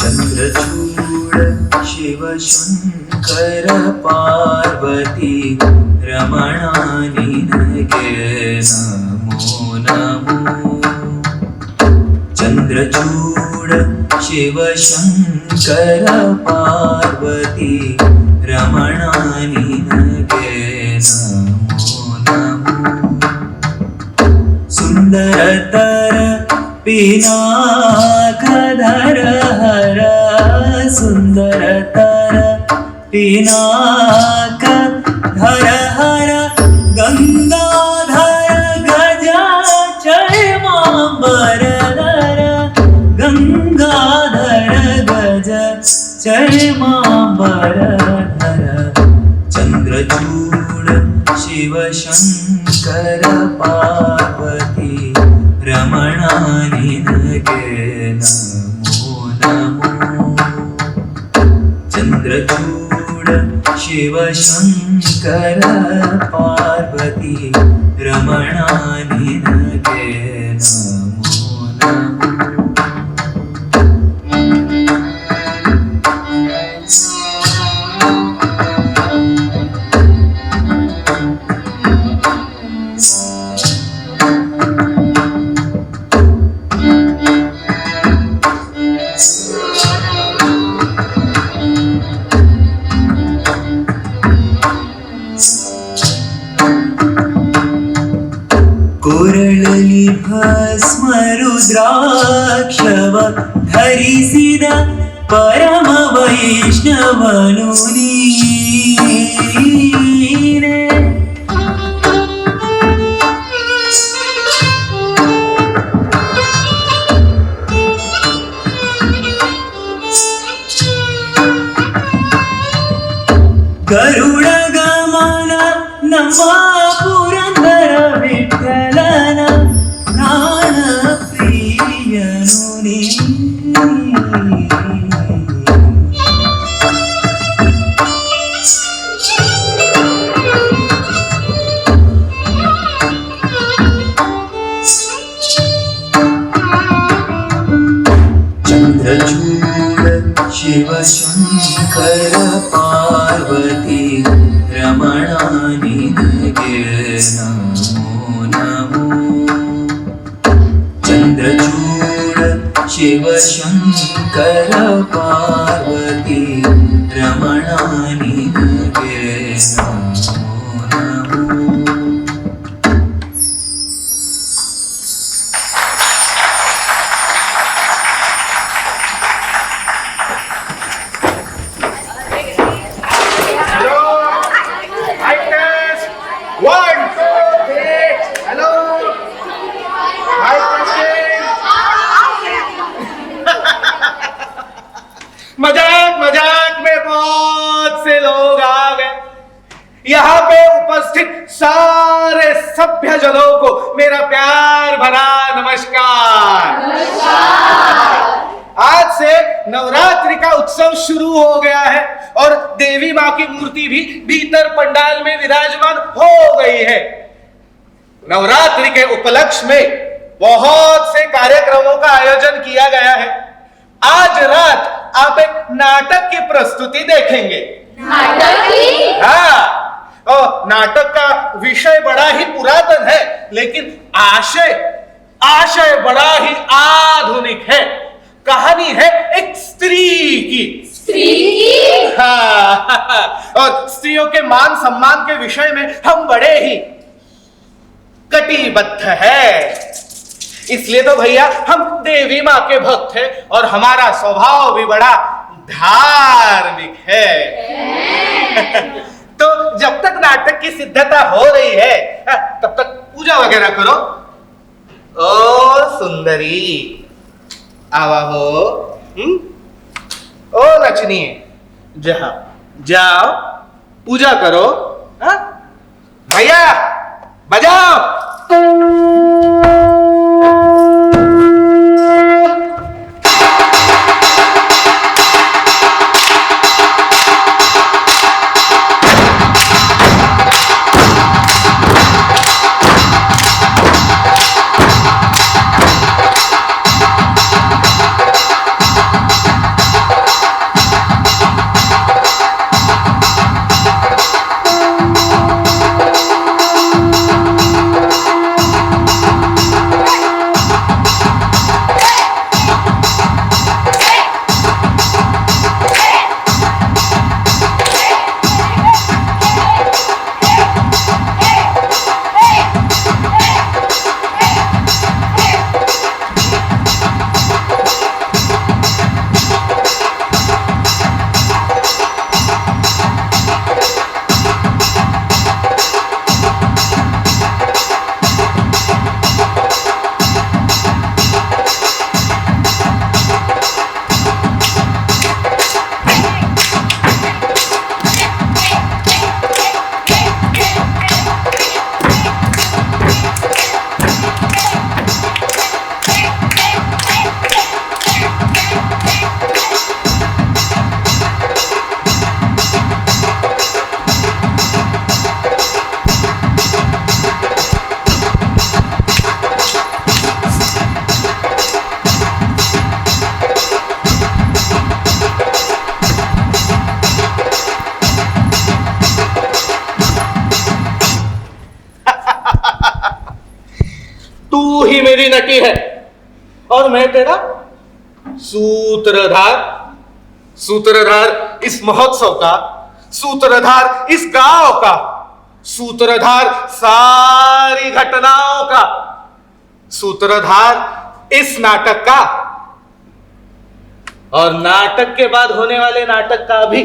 चंद्रचूड शिव शंकर पार्वती रमणा निनगे नमो नमो। चंद्रचूड शिव शंकर पार्वती रमणा निनगे नमो नमो। सुंदरतर पिनाकधर हर सुंदरतर पिनाकधर हर गंगाधर गज चर्मांबरधर गंगाधर गज चर्मांबरधर। चंद्रचूड शिव शंकर पार्वती रमणा निनगे नमो नमो। चंद्रचूड शिव शंकर पार्वती रमणा निनगे नमो नमो। कोरळली भस्म रुद्राक्षव धरिसिद परम वैष्णवनु नीने। गरुड गमन नमा पुरंदर विठ्ठलन प्राण प्रियनु नीने। चंद्रचूड शिव शंकर पार्वती रमणा निनगे नमो नमो। चंद्रचूड शिव शंकर पार्वती रमणा निनगे नमो नमो। मजाक मजाक में बहुत से लोग आ गए। यहाँ पे उपस्थित सारे सभ्य जनों को मेरा प्यार भरा नमस्कार। आज से नवरात्रि का उत्सव शुरू हो गया है और देवी माँ की मूर्ति भी भीतर पंडाल में विराजमान हो गई है। नवरात्रि के उपलक्ष्य में बहुत से कार्यक्रमों का आयोजन किया गया है। आज रात आप एक नाटक की प्रस्तुति देखेंगे। नाटक की? हाँ, नाटक का विषय बड़ा ही पुरातन है, लेकिन आशय बड़ा ही आधुनिक है। कहानी है एक स्त्री की। और स्त्रियों के मान सम्मान के विषय में हम बड़े ही कटिबद्ध है। इसलिए तो भैया हम देवी माँ के भक्त हैं और हमारा स्वभाव भी बड़ा धार्मिक है। तो जब तक नाटक की सिद्धता हो रही है तब तक पूजा वगैरह करो। ओ सुंदरी आवा हो, ओ नचनी जाओ जाओ पूजा करो। भैया बजाओ। तू ही मेरी नटी है और मैं तेरा सूत्रधार। सूत्रधार इस महोत्सव का, सूत्रधार इस गांव का, सूत्रधार सारी घटनाओं का, सूत्रधार इस नाटक का और नाटक के बाद होने वाले नाटक का भी।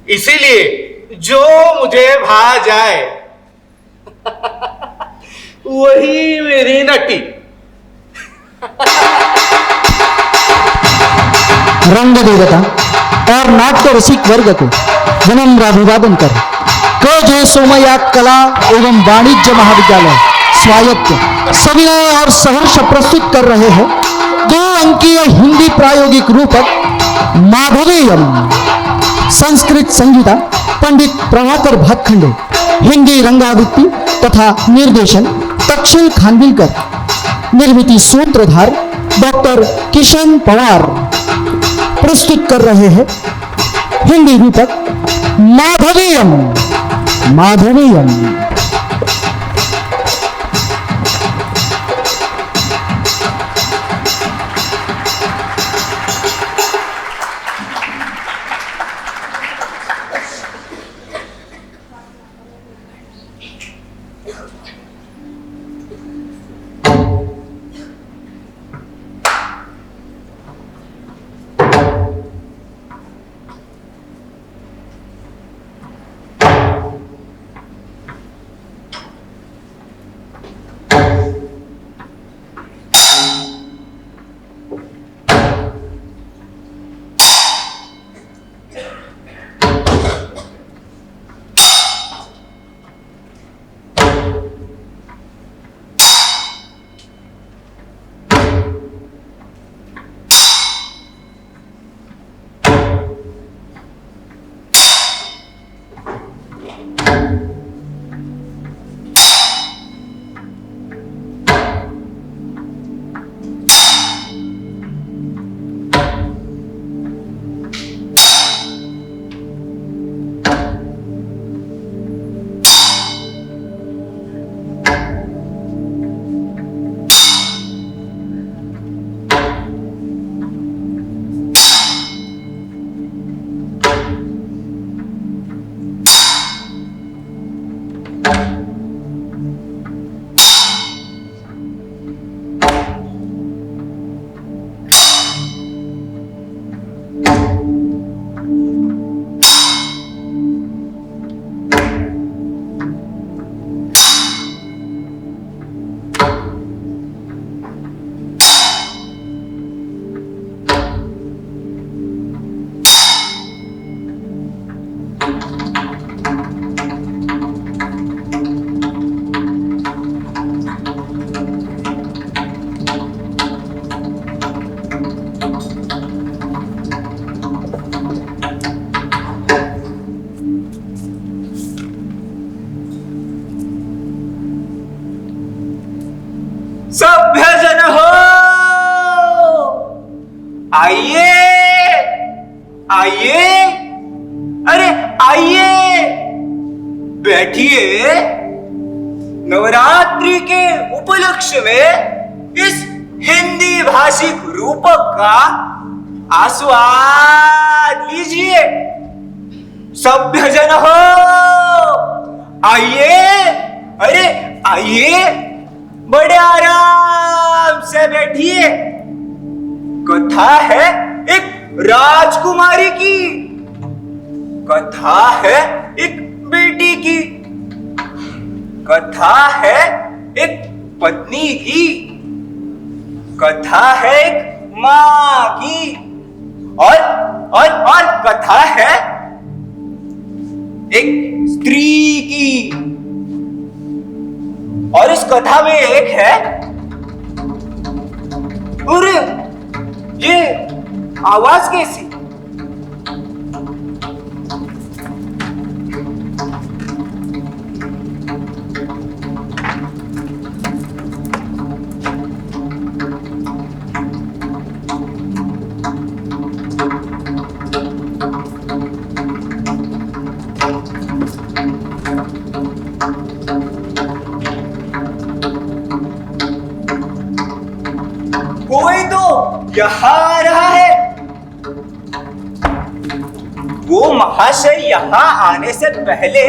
इसीलिए जो मुझे भा जाए वही मेरी नटी। रंग देवता और नाट्य रसिक वर्ग को विनम्र अभिवादन कर जय सोमया कला एवं वाणिज्य महाविद्यालय स्वायत्त सविनय और सहर्ष प्रस्तुत कर रहे हैं 2 अंकीय हिंदी प्रायोगिक रूपक माधवेयम। संस्कृत संगीता पंडित प्रभाकर भातखंडे, हिंदी रंगावृत्ति तथा निर्देशन तक्षशिल खानविलकर, निर्मिति सूत्रधार डॉक्टर किशन पवार प्रस्तुत कर रहे हैं हिंदी रूपक माधवेयम। माधवेयम आइए, अरे आइए, बैठिए। नवरात्रि के उपलक्ष्य में इस हिंदी भाषिक रूपक का आस्वाद लीजिए। सभ्यजन हो, आइए, अरे आइए, बड़े आराम से बैठिए। कथा है एक राजकुमारी की, कथा है एक बेटी की, कथा है एक पत्नी की, कथा है एक मां की, और कथा है एक स्त्री की। और इस कथा में एक है, और ये आवाज कैसी? कोई तो यहाँ आ रहा है। वो महाशय यहाँ आने से पहले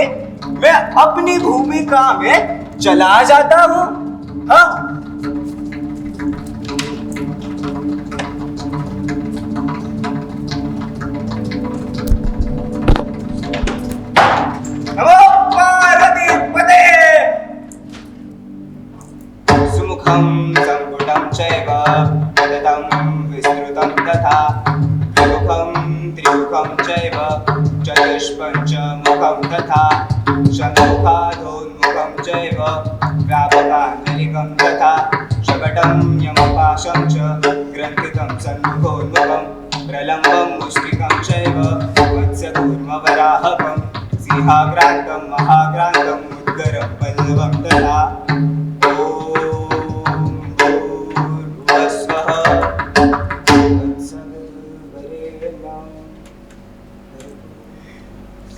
मैं अपनी भूमिका में चला जाता हूँ। हाँ, नमो पार्वतीपते। सुमुखं संपुटं चैव तदतं विस्तृतं तथा त्रिमुखं त्रिमुखं चैव चतुष्पञ्चमुखं तथा षण्मुखादोन्मुखं चैव व्यापकाञ्जलिकं तथा शकटं यमपाशं च ग्रन्थितं सन्मुखोन्मुखं प्रलम्बं मुष्टिकं चैव वत्सकूर्मवराहकं सिंहाग्रान्तं महाग्रान्तं मुद्गरं पल्लवं तथा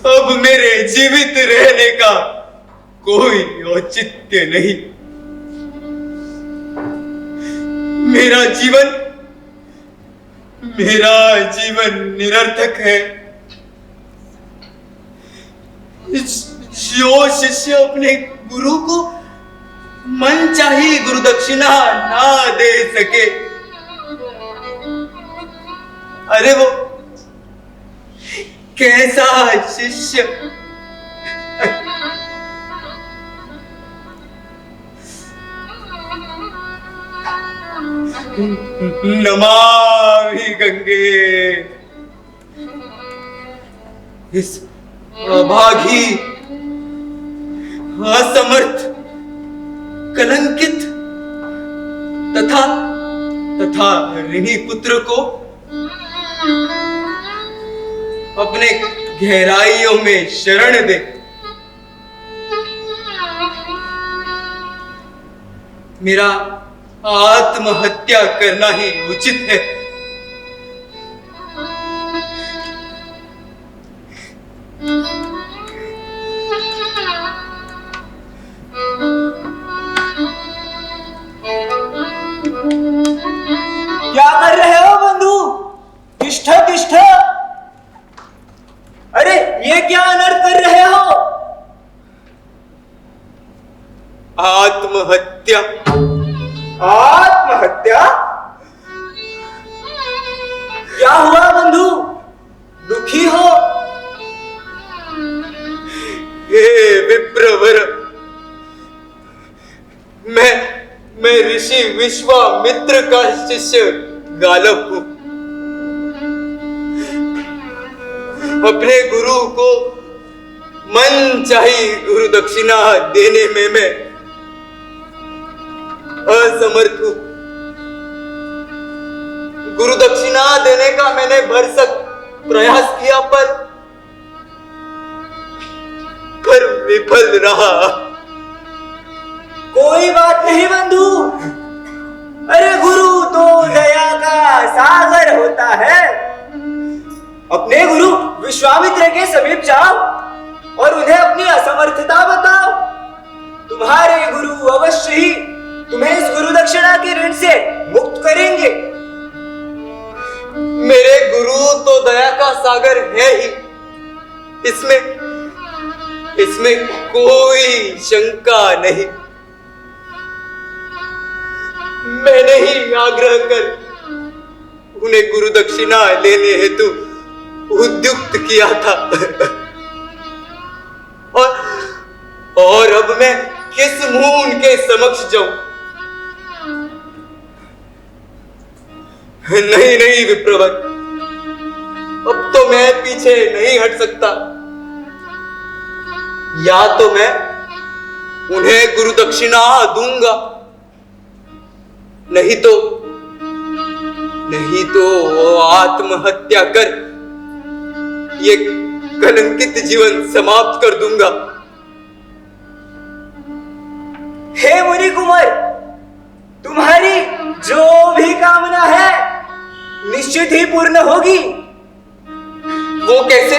अब मेरे जीवित रहने का कोई औचित्य नहीं। मेरा जीवन निरर्थक है। जो शिष्य अपने गुरु को मनचाही गुरु दक्षिणा ना दे सके, अरे वो कैसा शिष्य? नमामि गंगे। इस अभागी, असमर्थ, कलंकित तथा ऋणी पुत्र को अपने गहराइयों में शरण दे। मेरा आत्महत्या करना ही उचित है। क्या कर रहे हो बंधु? तिष्ठ तिष्ठ। अरे ये क्या अनर्थ कर रहे हो? आत्महत्या। आत्महत्या? क्या हुआ बंधु? दुखी हो? हे विप्रवर, मैं ऋषि विश्वामित्र का शिष्य गालव हूं। अपने गुरु को मन चाही गुरु दक्षिणा देने में मैं असमर्थ हूं। गुरु दक्षिणा देने का मैंने भरसक प्रयास किया, पर विफल रहा। कोई बात नहीं बंधु। अरे गुरु तो दया का सागर होता है। अपने गुरु विश्वामित्र के समीप जाओ और उन्हें अपनी असमर्थता बताओ। तुम्हारे गुरु अवश्य ही तुम्हें इस गुरु दक्षिणा के ऋण से मुक्त करेंगे। मेरे गुरु तो दया का सागर है ही, इसमें कोई शंका नहीं। मैंने ही आग्रह कर उन्हें गुरु दक्षिणा लेने हेतु उद्युक्त किया था। और अब मैं किस मुंह उनके समक्ष जाऊं? नहीं विप्रवर, अब तो मैं पीछे नहीं हट सकता। या तो मैं उन्हें गुरु दक्षिणा दूंगा, नहीं तो वो आत्महत्या कर ये कलंकित जीवन समाप्त कर दूंगा। हे मुनि कुमार, तुम्हारी जो भी कामना है निश्चित ही पूर्ण होगी। वो कैसे?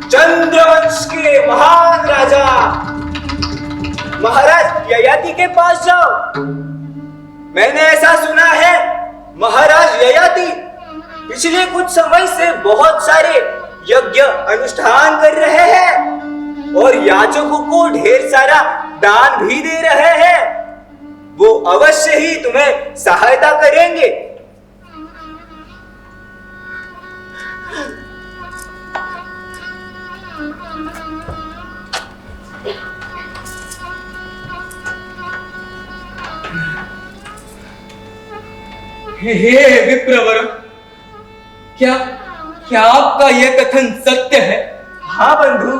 चंद्रवंश के महान राजा महाराज ययाति के पास जाओ। मैंने ऐसा सुना है, महाराज ययाति पिछले कुछ समय से बहुत सारे यज्ञ अनुष्ठान कर रहे हैं और याचकों को ढेर सारा दान भी दे रहे हैं। वो अवश्य ही तुम्हें सहायता करेंगे। हे विप्रवर, क्या आपका यह कथन सत्य है? हाँ बंधु।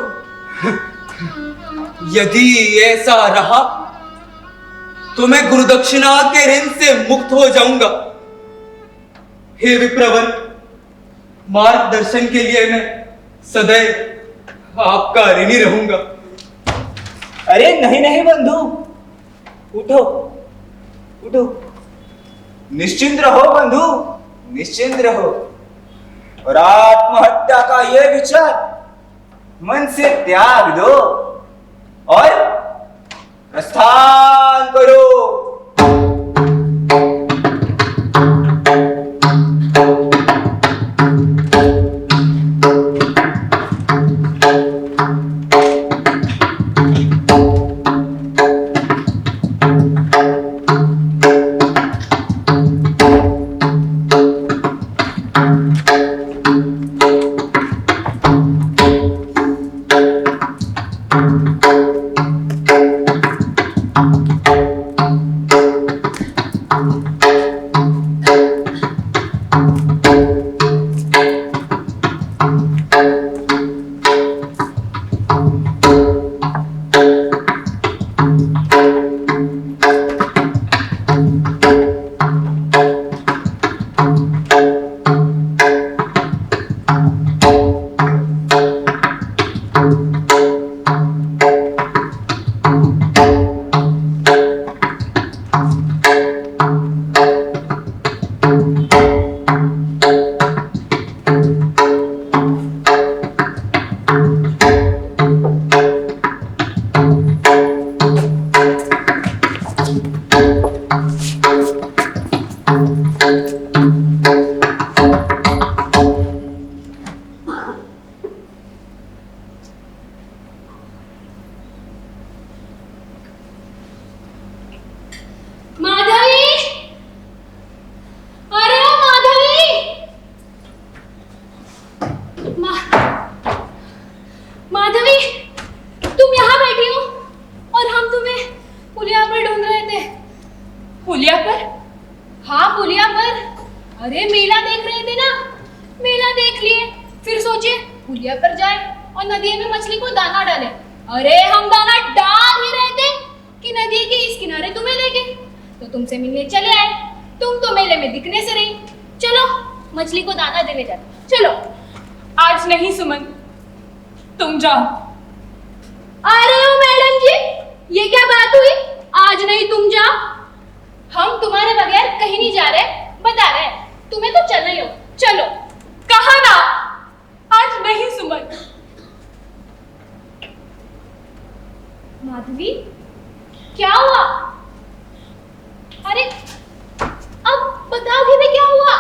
यदि ऐसा रहा तो मैं गुरु दक्षिणा के ऋण से मुक्त हो जाऊंगा। हे विप्रवर, मार्गदर्शन के लिए मैं सदैव आपका ऋणी रहूंगा। अरे नहीं बंधु, उठो उठो, निश्चिंत रहो बंधु, निश्चिंत रहो। और आत्महत्या का यह विचार मन से त्याग दो और प्रस्थान करो। पुलिया पर? हाँ पुलिया पर। अरे मेला देख रहे थे ना, मेला देख लिए, फिर सोचे पुलिया पर जाए और नदी में मछली को दाना डाले। अरे हम दाना डाल ही रहे थे कि नदी के इस किनारे तुम्हें देखे, तो तुमसे मिलने चले आए। तुम तो मेले में दिखने से रही। चलो मछली को दाना देने जाते। चलो। आज नहीं सुमन, तुम जाओ। अरे ओ मैडम जी, ये क्या बात हुई? आज नहीं तुम जाओ? हम तुम्हारे बगैर कहीं नहीं जा रहे, बता रहे। तुम्हें तो चलना ही हो। चलो। माधवी, क्या हुआ? अरे अब बताओगी भी क्या हुआ?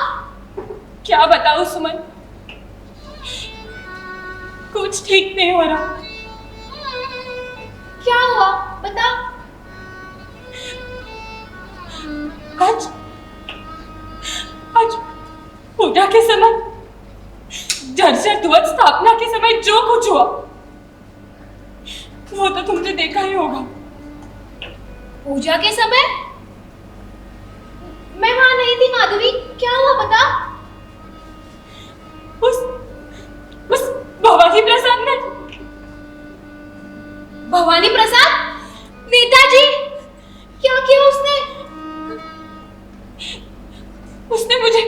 क्या बताऊं सुमन, कुछ ठीक नहीं हो रहा। क्या हुआ बता। आज आज पूजा के समय, जर्जर ध्वज स्थापना के समय जो कुछ हुआ वो तो तुमने देखा ही होगा। पूजा के समय? मैं वहां नहीं थी माधवी, क्या हुआ बता। उस भवानी प्रसाद ने, भवानी प्रसाद? नेताजी? क्या किया उसने? उसने मुझे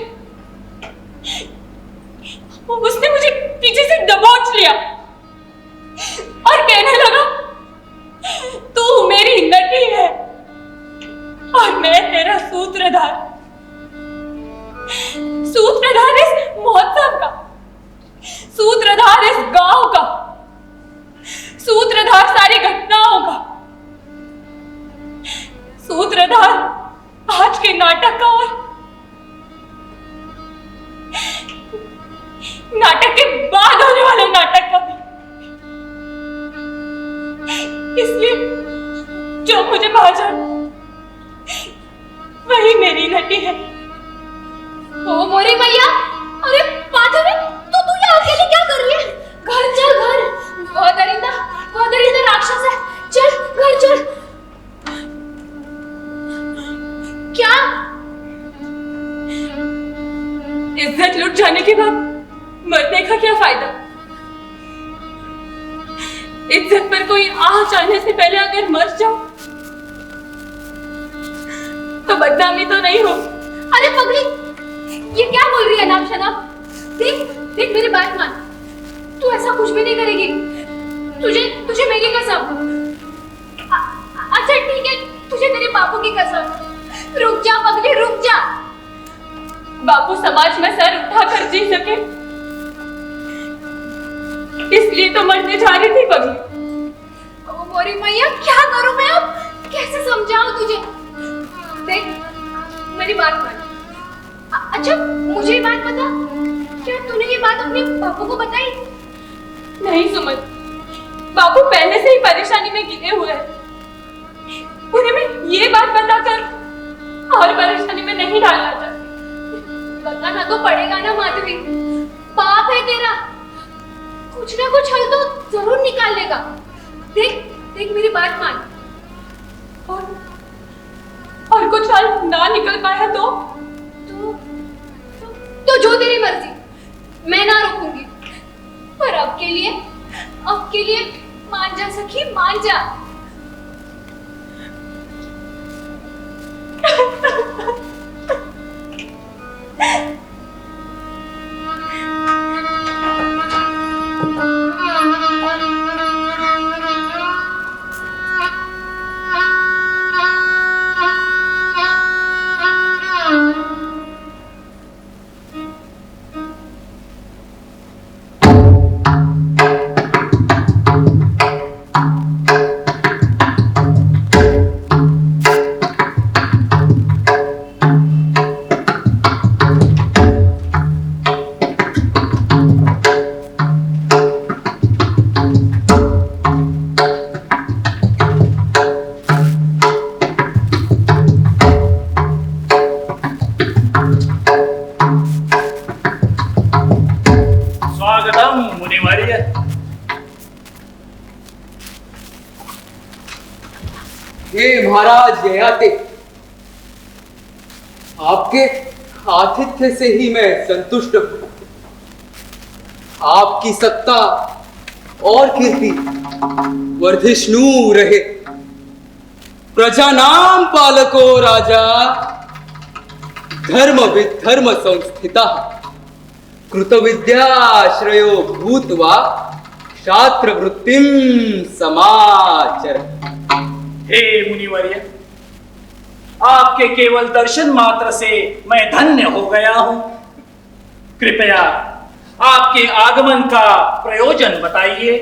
पीछे से दबोच लिया और कहने लगा, तू मेरी नटी है और मैं तेरा सूत्रधार। सूत्रधार इस महोत्सव का, सूत्रधार इस गांव का, सूत्रधार सारी घटनाओं का, सूत्रधार आज के नाटक का और नाटक के बाद होने वाले नाटक का भी। इसलिए जो मुझे पा जाए वही मेरी नटी है। ओ मोरी मैया, अरे माधवी, तू यहाँ अकेले क्या कर रही है? घर चल, घर। वह दरिंदा राक्षस है। चल घर चल। क्या? इज्जत लुट जाने के बाद मरने का क्या फायदा? इज्जत पर कोई आह जाने से पहले अगर मर जाओ तो बदनामी तो नहीं हो। अरे पगली, ये क्या बोल रही है नाम शनाम? देख मेरी बात मान, तू ऐसा कुछ भी नहीं करेगी। तुझे मेरी कसम। अच्छा ठीक है, तुझे तेरे बापू की कसम। रुक जा पगली, रुक जा। बापू समाज में सर उठाकर जी सके इसलिए तो मरने जा रही थी पगली। ओ मोरी मैया, क्या करूं मैं अब? कैसे समझाऊं तुझे? देख मेरी बात मान। अच्छा मुझे बात बता, क्या तूने ये बात अपने बापू को बताई? नहीं सुमन, बापू पहले से ही परेशानी में गिरे हुए हैं। उन्हें मैं ये बात बताकर और परेशानी में नहीं डालना चाहती। बताना तो पड़ेगा ना माधवी, बाप है तेरा, कुछ ना कुछ हल तो जरूर निकाल लेगा। देख मेरी बात मान। और कुछ हल ना निकल पाया तो जो तेरी मर्जी, मैं ना रोकूंगी। पर अब के लिए मान जा सखी, मान जा। हे महाराज ययाति, आपके आतिथ्य से ही मैं संतुष्ट हूं। आपकी सत्ता और कीर्ति वर्धिष्णु रहे। प्रजा नाम पालको राजा, धर्म विधर्म संस्थिता, कृतविद्याश्रयो भूत्वा छात्र वृत्तिम समाचर। हे मुनिवर्य, आपके केवल दर्शन मात्र से मैं धन्य हो गया हूं। कृपया आपके आगमन का प्रयोजन बताइए।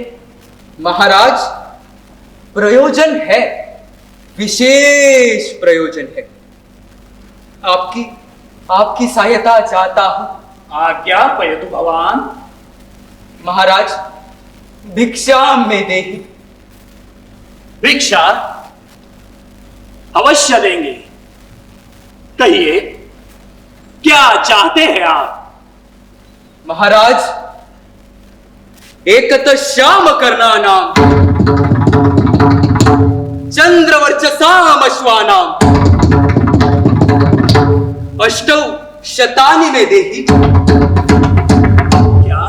महाराज, प्रयोजन है, विशेष प्रयोजन है। आपकी सहायता चाहता हूं। आज्ञा पयतु भवान। महाराज, भिक्षा में देही। भिक्षा अवश्य देंगे। कहिए, क्या चाहते हैं आप? महाराज, एकत श्याम करना नाम, चंद्रवर्चसाम अश्वानाम, अष्टौ शतानि में देही। क्या?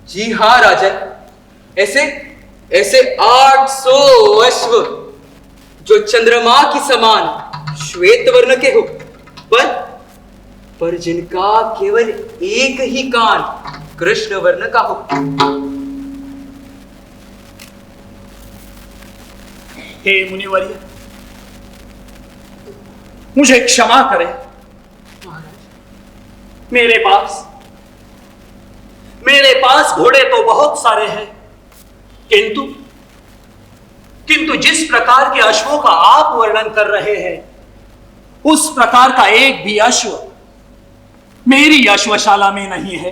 जी हाँ राजन, ऐसे 800 अश्व जो चंद्रमा की समान श्वेत वर्ण के हो, पर जिनका केवल एक ही कान कृष्ण वर्ण का हो। हे मुनिवर्य, मुझे क्षमा करें। मेरे पास घोड़े तो बहुत सारे हैं, किंतु जिस प्रकार के अश्वों का आप वर्णन कर रहे हैं, उस प्रकार का एक भी अश्व मेरी अश्वशाला में नहीं है।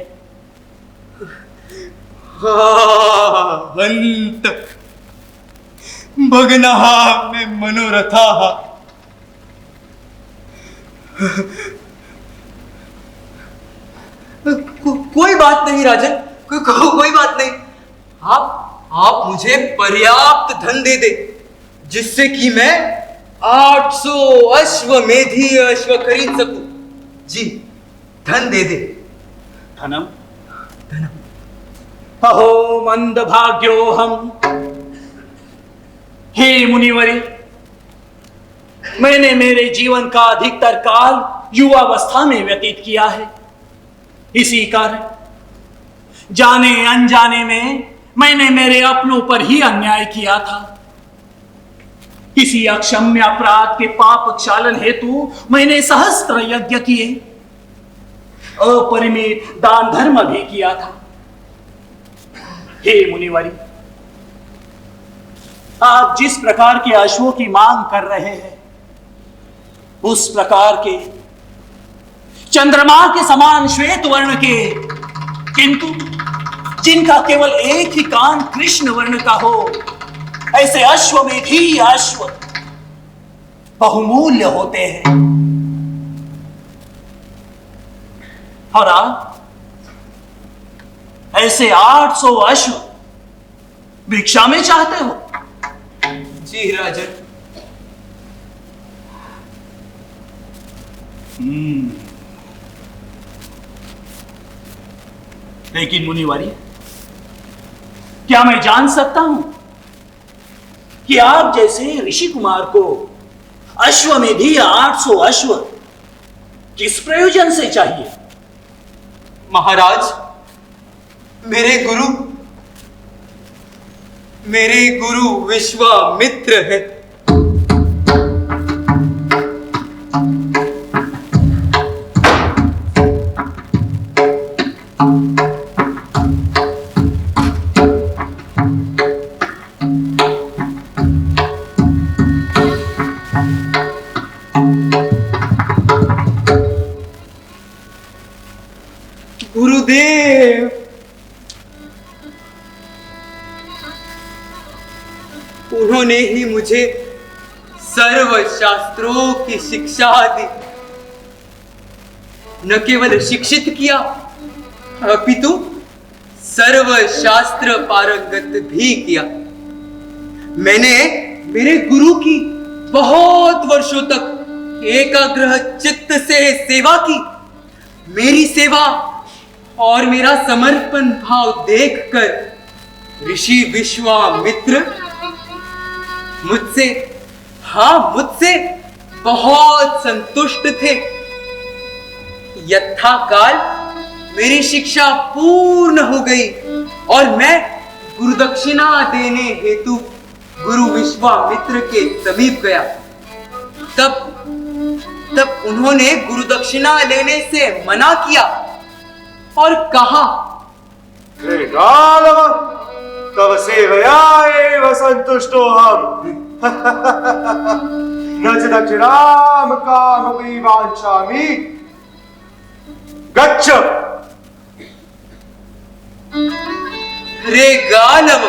हंत भग्नः में मनोरथः। कोई बात नहीं राजन, कोई बात नहीं। आप मुझे पर्याप्त धन दे दे, जिससे कि मैं 800 अश्वमेधीय अश्व खरीद सकूं। जी, धन दे दे। धनम? अहो मंदभाग्यो हम। हे मुनिवर्य, मैंने मेरे जीवन का अधिकतर काल युवावस्था में व्यतीत किया है। इसी कारण जाने अनजाने में मैंने मेरे अपनों पर ही अन्याय किया था। किसी अक्षम्य अपराध के पाप क्षालन हेतु मैंने सहस्त्र यज्ञ किए, अपरिमित दान धर्म भी किया था। हे मुनिवर्य, आप जिस प्रकार के अश्वों की मांग कर रहे हैं, उस प्रकार के चंद्रमा के समान श्वेत वर्ण के, किंतु जिनका केवल एक ही कान कृष्ण वर्ण का हो, ऐसे अश्वमेधी अश्व बहुमूल्य होते हैं। और आप ऐसे 800 अश्व भिक्षा में चाहते हो? जी राजन। लेकिन मुनिवर्य, क्या मैं जान सकता हूं कि आप जैसे ऋषि कुमार को अश्वमेधी 800 अश्व किस प्रयोजन से चाहिए? महाराज, मेरे गुरु विश्वामित्र है। गुरुदेव, उन्होंने ही मुझे सर्व शास्त्रों की शिक्षा दी। न केवल शिक्षित किया, अपितु सर्व शास्त्र पारंगत भी किया। मैंने मेरे गुरु की बहुत वर्षों तक एकाग्र चित्त से सेवा की। मेरी सेवा और मेरा समर्पण भाव देखकर ऋषि विश्वामित्र मुझसे बहुत संतुष्ट थे। यथाकाल मेरी शिक्षा पूर्ण हो गई और मैं गुरुदक्षिणा देने हेतु गुरु विश्वामित्र के समीप गया। तब उन्होंने गुरुदक्षिणा लेने से मना किया और कहा, तव सेवया एव सन्तुष्टोऽहम् न च दक्षिणां कामपि वाञ्छामि गच्छ। रे गानव,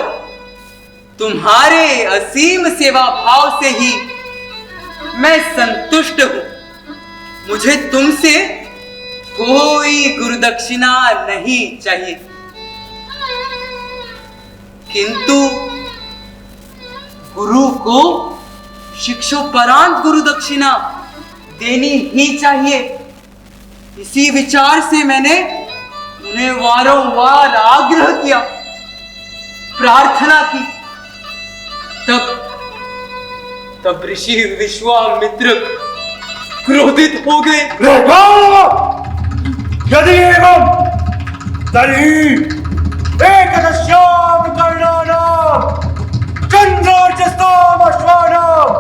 तुम्हारे असीम सेवा भाव से ही मैं संतुष्ट हूं। मुझे तुमसे कोई गुरुदक्षिणा नहीं चाहिए, किंतु गुरु को शिक्षोपरांत गुरुदक्षिणा देनी ही चाहिए। इसी विचार से मैंने उन्हें वारंवार आग्रह किया, प्रार्थना की। तब ऋषि विश्वामित्र क्रोधित हो गए। यदि एवं तर्हि एकदश्याम कर्णानां चन्द्रार्चस्ताम् अश्वानाम्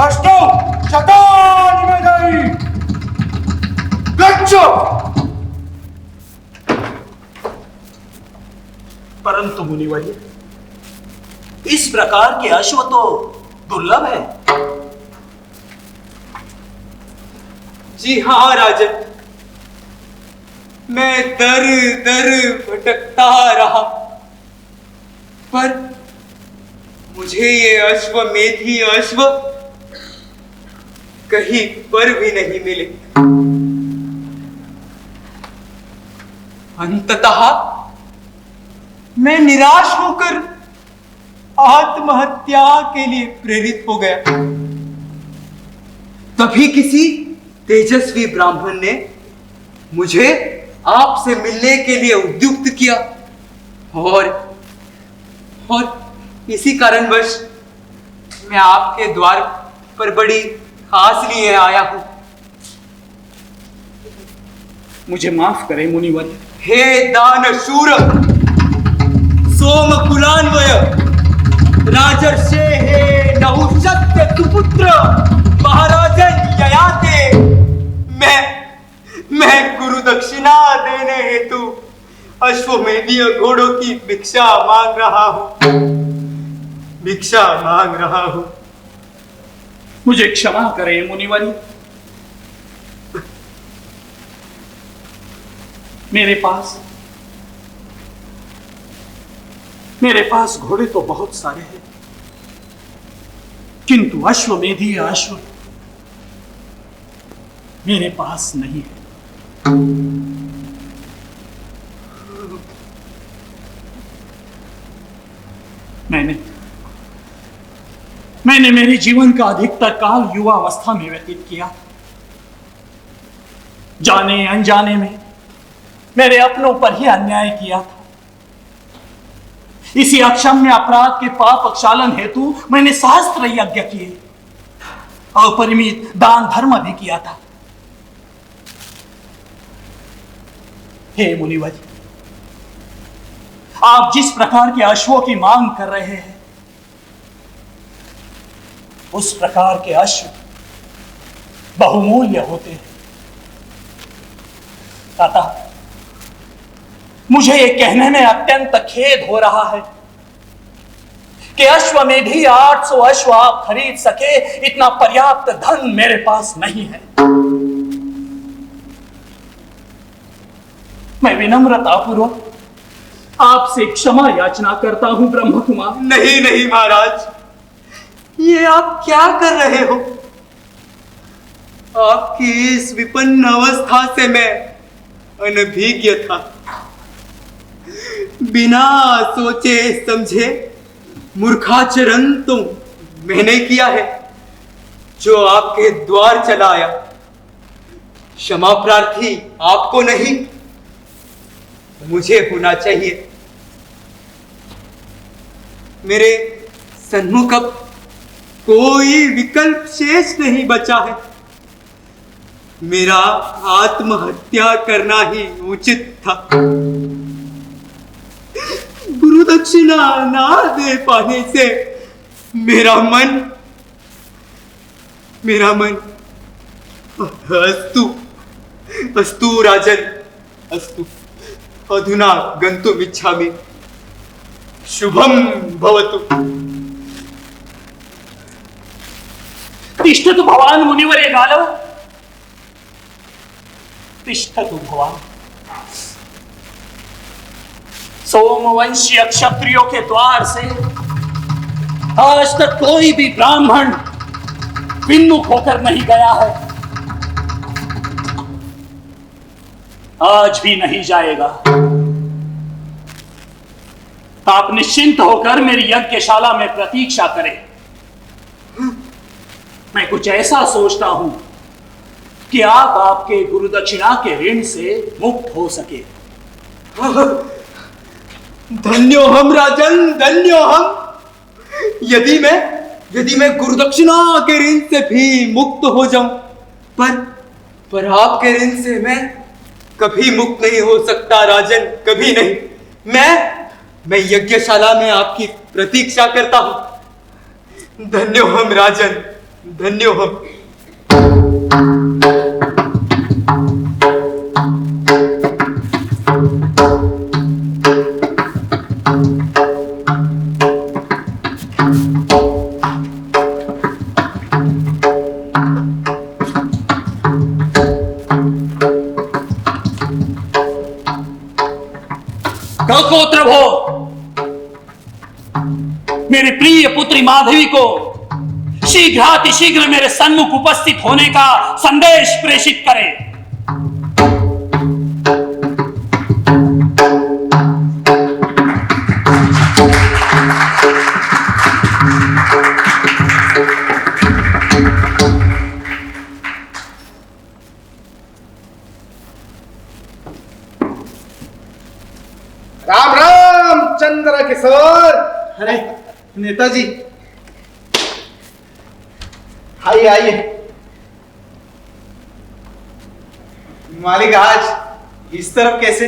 अष्टौ शतानि मेधै गच्छ। परंतु मुनिवर्य, इस प्रकार के अश्व तो दुर्लभ है। जी हाँ राजन, मैं दर दर भटकता रहा, पर मुझे ये अश्वमेधी अश्व कहीं पर भी नहीं मिले। अंततः मैं निराश होकर आत्महत्या के लिए प्रेरित हो गया। तभी किसी तेजस्वी ब्राह्मण ने मुझे आपसे मिलने के लिए उद्युक्त किया, और इसी कारणवश मैं आपके द्वार पर बड़ी खास लिए आया हूं। मुझे माफ करें मुनिवर्य। हे दानशूर सोम कुलान्वय राजर्षे हे नहुषस्य सुपुत्र महाराजन ययाते, मैं गुरु दक्षिणा देने हेतु अश्वमेधीय घोड़ों की भिक्षा मांग रहा हूं। मुझे क्षमा करें मुनिवर्य। मेरे पास घोड़े तो बहुत सारे हैं, किंतु अश्वमेधीय अश्व मेरे पास नहीं है। मैंने मेरे जीवन का अधिकतर काल युवा अवस्था में व्यतीत किया। जाने अनजाने में मेरे अपनों पर ही अन्याय किया था। इसी अक्षम्य अपराध के पाप क्षालन हेतु मैंने सहस्त्र यज्ञ किए, अपरिमित दान धर्म भी किया था। हे मुनिवर्य, आप जिस प्रकार के अश्वों की मांग कर रहे हैं, उस प्रकार के अश्व बहुमूल्य होते हैं। अतः मुझे यह कहने में अत्यंत खेद हो रहा है कि अश्वमेधी 800 अश्व आप खरीद सके, इतना पर्याप्त धन मेरे पास नहीं है। मैं विनम्रतापूर्वक आपसे क्षमा याचना करता हूं ब्रह्म कुमार। नहीं महाराज, ये आप क्या कर रहे हो? आपकी इस विपन्न अवस्था से मैं अनभिज्ञ था। बिना सोचे समझे मूर्खाचरण तो मैंने किया है, जो आपके द्वार चला आया। क्षमा प्रार्थी आपको नहीं, मुझे होना चाहिए। मेरे सन्मुख अब कोई विकल्प शेष नहीं बचा है। मेरा आत्महत्या करना ही उचित था। गुरु दक्षिणा ना दे पाने से मेरा मन अस्तु राजन, अस्तु। अधुना गन्तुम् इच्छामि। शुभम भवतु। तिष्ठतु भवान मुनिवर गालव, तिष्ठतु भवान। सोमवंशीय क्षत्रियों के द्वार से आज तक कोई भी ब्राह्मण विन्मुख होकर नहीं गया है, आज भी नहीं जाएगा। आप निश्चिंत होकर मेरी यज्ञशाला में प्रतीक्षा करें। मैं कुछ ऐसा सोचता हूं कि आप आपके गुरुदक्षिणा के ऋण से मुक्त हो सके। धन्यो हम राजन, धन्यो हम। यदि मैं गुरुदक्षिणा के ऋण से भी मुक्त हो जाऊं, पर आपके ऋण से मैं कभी मुक्त नहीं हो सकता राजन, कभी नहीं। मैं यज्ञशाला में आपकी प्रतीक्षा करता हूं। धन्यो हम राजन, धन्यो हम। गौकोत्र भो, मेरी प्रिय पुत्री माधवी को शीघ्र मेरे सन्मुख उपस्थित होने का संदेश प्रेषित करें। राम राम चंद्र किशोर। अरे नेताजी, आइए आइए। मालिक, आज इस तरफ कैसे?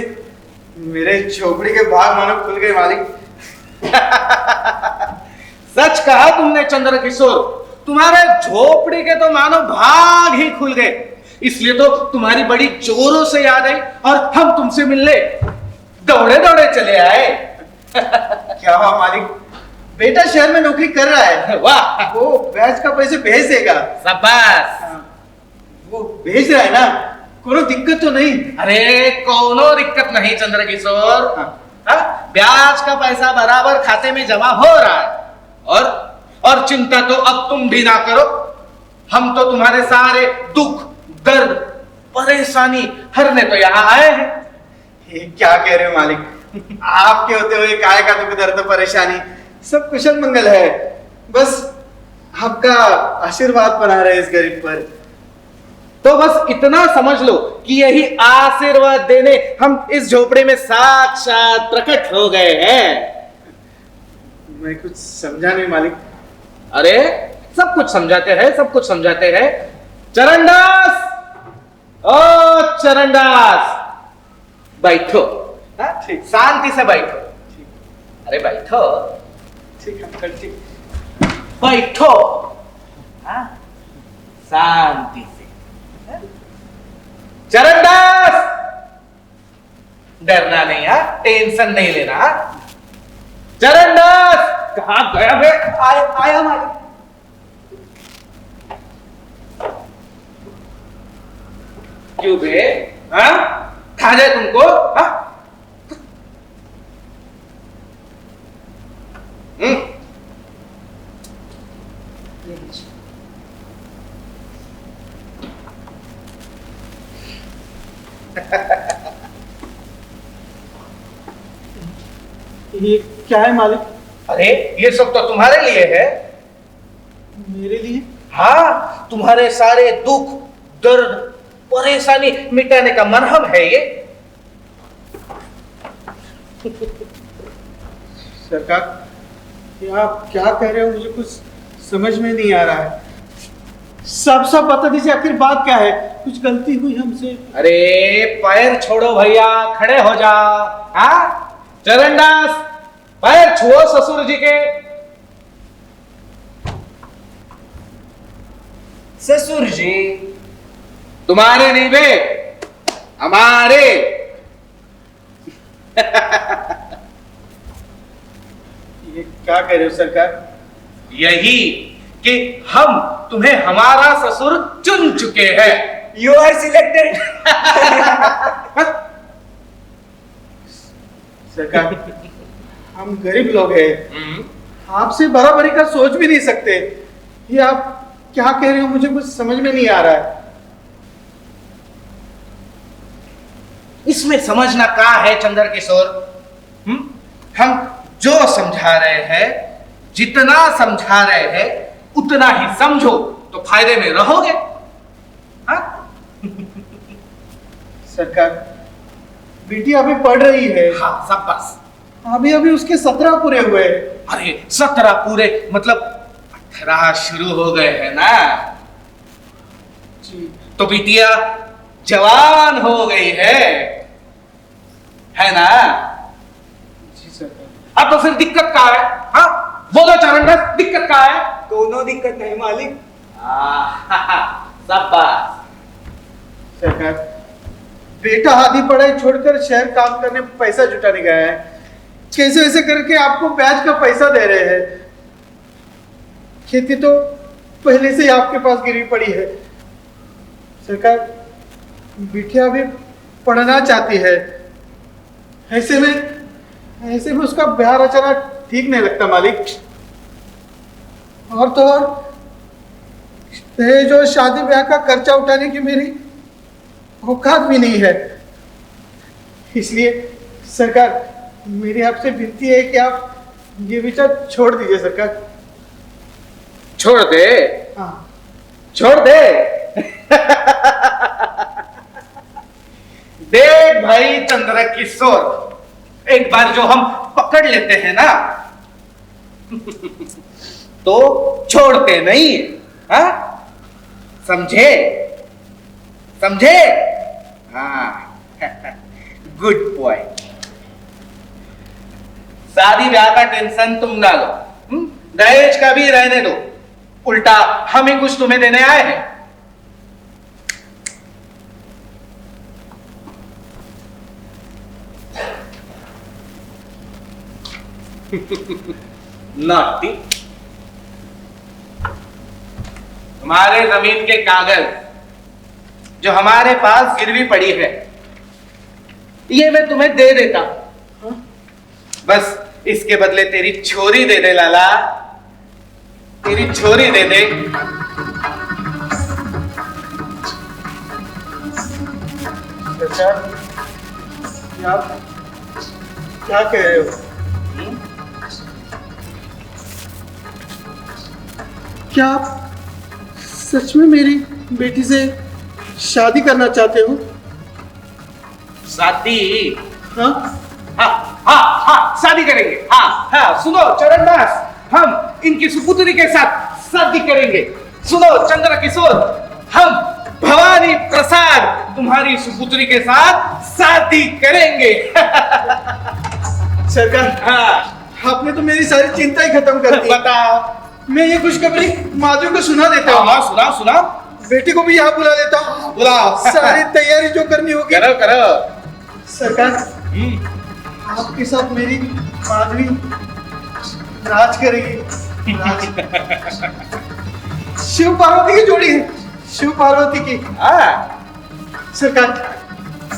मेरे झोपड़ी के भाग मानो खुल गए मालिक। सच कहा तुमने चंद्र किशोर, तुम्हारे झोपड़ी के तो मानो भाग ही खुल गए। इसलिए तो तुम्हारी बड़ी जोरों से याद आई और हम तुमसे मिलने दौड़े दौड़े चले आए। क्या हुआ मालिक? बेटा शहर में नौकरी कर रहा है। वाह, वो ब्याज का पैसे भेज देगा। शाबाश। वो भेज रहा है ना, कोनो दिक्कत तो नहीं? अरे कोनो दिक्कत नहीं चंद्र किशोर। ब्याज का पैसा बराबर खाते में जमा हो रहा है। और चिंता तो अब तुम भी ना करो, हम तो तुम्हारे सारे दुख दर्द परेशानी हरने तो यहाँ आए हैं। ये क्या कह रहे हो मालिक? आपके होते हुए काय का दुख दर्द परेशानी, सब कुशल मंगल है। बस आपका आशीर्वाद बना रहे इस गरीब पर। तो बस इतना समझ लो कि यही आशीर्वाद देने हम इस झोपड़े में साक्षात प्रकट हो गए हैं। मैं कुछ समझा नहीं मालिक। अरे सब कुछ समझाते हैं, सब कुछ समझाते हैं। चरणदास, ओ चरणदास, बैठो। ठीक, शांति से बैठो। अरे बैठो। ठीक अंकल, ठीक। बैठो। शांति से। चरणदास, डरना नहीं, टेंशन नहीं लेना। चरणदास, कहां गया बे? आया मालिक। क्यों बे? खा जाए तुमको? ये क्या है मालिक? अरे ये सब तो तुम्हारे लिए है। मेरे लिए? हाँ, तुम्हारे सारे दुख दर्द परेशानी मिटाने का मरहम है ये। सरकार, ये आप क्या कह रहे हो? मुझे कुछ समझ में नहीं आ रहा है। सब बता दीजिए, आखिर बात क्या है? कुछ गलती हुई हमसे? अरे पैर छोड़ो भैया, खड़े हो जाओ। हाँ चरणदास, पैर छुओ ससुर जी के। ससुर जी, तुम्हारे नहीं बे, हमारे। क्या कह रहे हो सरकार? यही कि हम तुम्हें हमारा ससुर चुन चुके हैं। You are selected. सरकार, हम गरीब लोग हैं, आपसे बराबरी का सोच भी नहीं सकते। ये आप क्या कह रहे हो, मुझे कुछ समझ में नहीं आ रहा है। इसमें समझना क्या है चंद्र किशोर? हम जो समझा रहे हैं, जितना समझा रहे हैं उतना ही समझो तो फायदे में रहोगे। हाँ? सरकार, बेटी अभी पढ़ रही है। हाँ, सब बस। अभी अभी उसके 17 पूरे हुए। अरे 17 पूरे मतलब 18 शुरू हो गए हैं ना जी। तो बिटिया जवान हो गई है ना? जी सरकार। अब तो फिर दिक्कत क्या है? हाँ, बोलो चरणदास, दिक्कत क्या है? दोनों दिक्कत नहीं मालिक। सब बात। सरकार, बेटा आधी पढ़ाई छोड़कर शहर काम करने पैसा जुटाने गया है। कैसे वैसे करके आपको ब्याज का पैसा दे रहे हैं। खेती तो पहले से ही आपके पास गिरी पड़ी है। सरकार, बिटिया भी पढ़ना चाहती है। ऐसे में उसका ब्याह रचना ठीक नहीं लगता मालिक। और तो और दहेज और शादी ब्याह का खर्चा उठाने की मेरी औकात भी नहीं है। इसलिए सरकार, मेरी आपसे विनती है कि आप ये विचार छोड़ दीजिए सरकार। छोड़ दे? हाँ। छोड़ दे। देख भाई चंद्र किशोर, एक बार जो हम पकड़ लेते हैं ना तो छोड़ते नहीं। हाँ, समझे? हाँ। Good point. शादी ब्याह का टेंशन तुम ना लो, दहेज का भी रहने दो। उल्टा हम ही कुछ तुम्हें देने आए हैं। नॉटी। तुम्हारे जमीन के कागज जो हमारे पास गिरवी पड़ी है, ये मैं तुम्हें दे देता। बस इसके बदले तेरी छोरी दे दे लाला, तेरी छोरी दे दे। सरकार, आप क्या कह रहे हो? क्या आप सच में मेरी बेटी से शादी करना चाहते हो? शादी? हाँ? हाँ हाँ हाँ, शादी करेंगे। हाँ हाँ, सुनो चरणदास, हम इनकी सुपुत्री के साथ शादी करेंगे। सुनो चंद्र किशोर, हम भवानी प्रसाद तुम्हारी सुपुत्री के साथ शादी करेंगे। सरकार, हाँ, आपने तो मेरी सारी चिंता ही खत्म कर दी। बताओ। मैं ये खुशखबरी माधु को सुना देता हूँ। हाँ, सुनाओ सुनाओ। बेटी को भी यहाँ बुला लेता हूँ। बुलाओ। सारी तैयारी जो करनी होगी करो करो। सरकार, आपके साथ मेरी माधवी राज करेगी। शिव पार्वती की जोड़ी है, शिव पार्वती की। हाँ सरकार,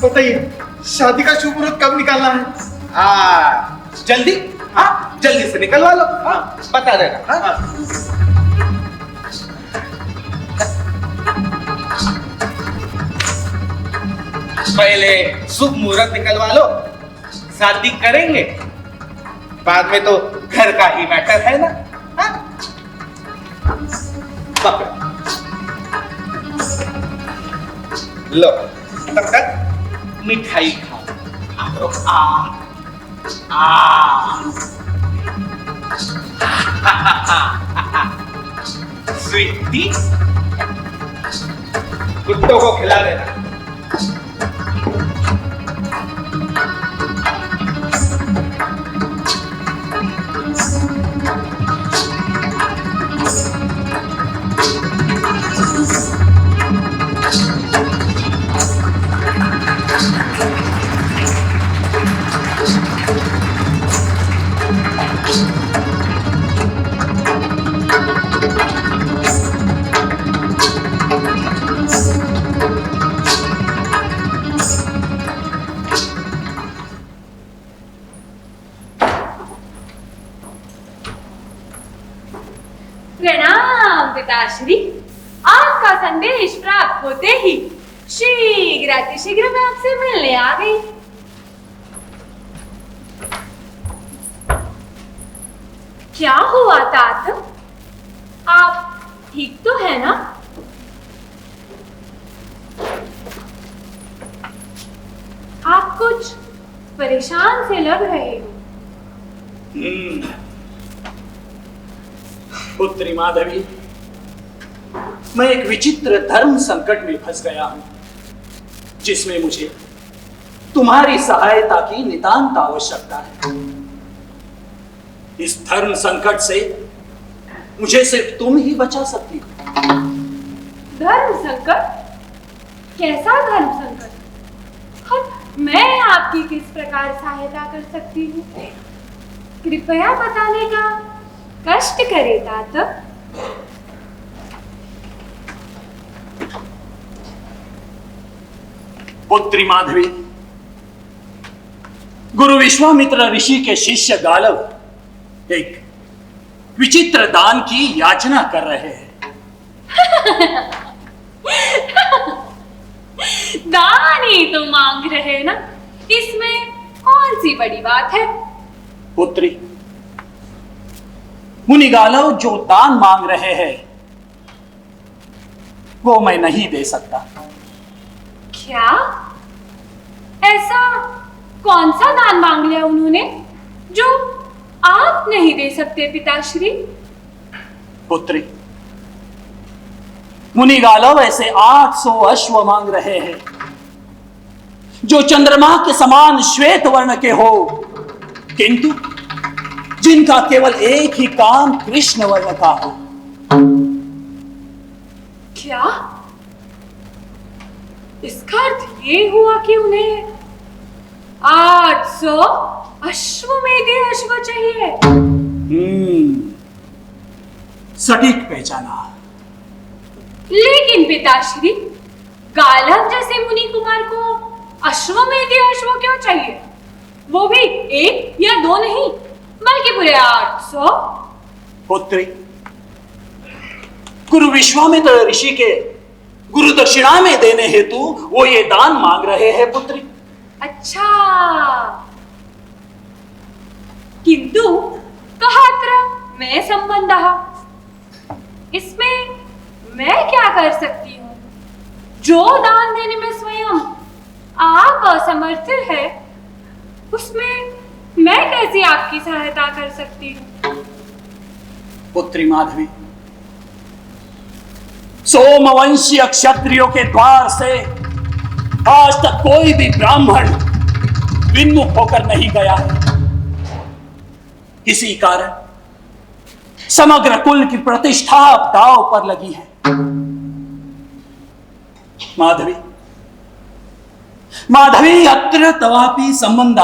बताइए शादी का शुभ मुहूर्त कब निकालना है? हाँ, जल्दी। हाँ, जल्दी से निकलवा लो। हाँ, बता देना। हाँ? पहले शुभ मुहूर्त निकलवा लो, शादी करेंगे। बाद में तो घर का ही मैटर है ना। हाँ? पकड़ो। लो, तब तक मिठाई खाओ। स्वीटी, कुत्तों को खिला देना। प्रणाम पिताश्री। आपका संदेश प्राप्त होते ही शीघ्र मैं आपसे मिलने आ गई। क्या हुआ तात? आप ठीक तो है ना? आप कुछ परेशान से लग रहे हो। पुत्री माधवी, मैं एक विचित्र धर्म संकट में फंस गया हूं, जिसमें मुझे तुम्हारी सहायता की नितांत आवश्यकता है। इस धर्म संकट से मुझे सिर्फ तुम ही बचा सकती हो। धर्म संकट? कैसा धर्म संकट? मैं आपकी किस प्रकार सहायता कर सकती हूँ? कृपया बताने का कष्ट करे तात। पुत्री माधवी, गुरु विश्वामित्र ऋषि के शिष्य गालव एक विचित्र दान की याचना कर रहे हैं। दान ही तो मांग रहे हैं ना, इसमें कौन सी बड़ी बात है? पुत्री, मुनि गालव जो दान मांग रहे हैं वो मैं नहीं दे सकता। क्या? ऐसा कौन सा दान मांग लिया उन्होंने जो आप नहीं दे सकते पिताश्री? पुत्री, मुनि गालव ऐसे 800 अश्व मांग रहे हैं जो चंद्रमा के समान श्वेत वर्ण के हो, किंतु जिनका केवल एक ही काम कृष्ण वर्ण का हो। क्या? इसका अर्थ ये हुआ कि उन्हें 800 अश्वमेध अश्व चाहिए। सटीक पहचाना। लेकिन पिताश्री, गालव जैसे मुनि कुमार को अश्वमेध अश्व क्यों चाहिए? वो भी एक या दो नहीं, बल्कि पूरे 800। पुत्री, गुरु विश्वामित्र ऋषि के गुरु दक्षिणा में देने हेतु वो ये दान मांग रहे हैं पुत्री। अच्छा, किंतु कहात्र मैं संबंध, इसमें मैं क्या कर सकती हूँ? जो दान देने में स्वयं आप असमर्थ है, उसमें मैं कैसे आपकी सहायता कर सकती हूँ? पुत्री माधवी, सोमवंशीय क्षत्रियों के द्वार से आज तक कोई भी ब्राह्मण विन्मुख होकर नहीं गया है। इसी कारण समग्र कुल की प्रतिष्ठा दांव पर लगी है। माधवी, माधवी, अत्र तवापि संबंध।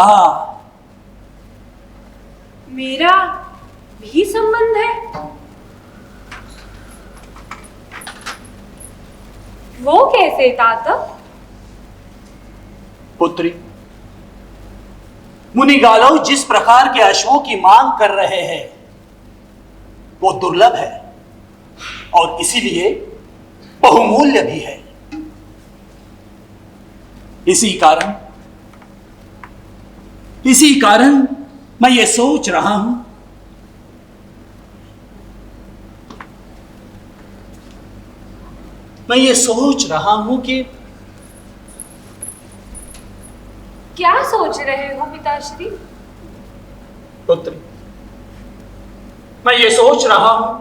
मेरा भी संबंध है? वो कैसे तात? पुत्री, मुनि गालव जिस प्रकार के अश्वों की मांग कर रहे हैं वो दुर्लभ है और इसीलिए बहुमूल्य भी है। इसी कारण मैं ये सोच रहा हूं कि क्या सोच रहे हो पिताश्री? पुत्री, मैं ये सोच रहा हूं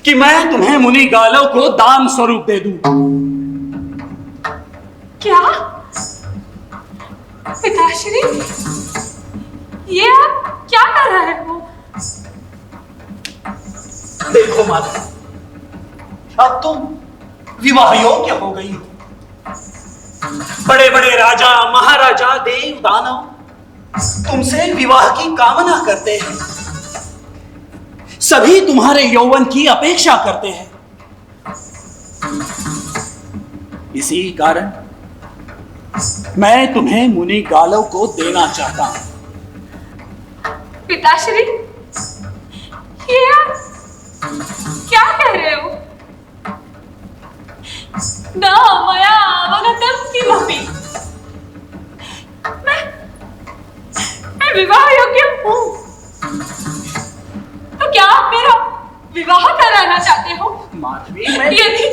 कि मैं तुम्हें मुनि गालव को दान स्वरूप दे दूं। क्या? पिताश्री, ये आप क्या कर रहे हो? देखो माधवी, अब तुम विवाह योग्य हो गई हो। बड़े बड़े राजा, महाराजा, देव, दानव तुमसे विवाह की कामना करते हैं। सभी तुम्हारे यौवन की अपेक्षा करते हैं। इसी कारण मैं तुम्हें मुनि गालव को देना चाहता हूं। पिताश्री, ये आप क्या कह रहे हो? न मया अवगतं किमपि। मैं विवाह योग्य हूँ। तो क्या आप मेरा विवाह कराना चाहते हो? माधवी, मैं यदि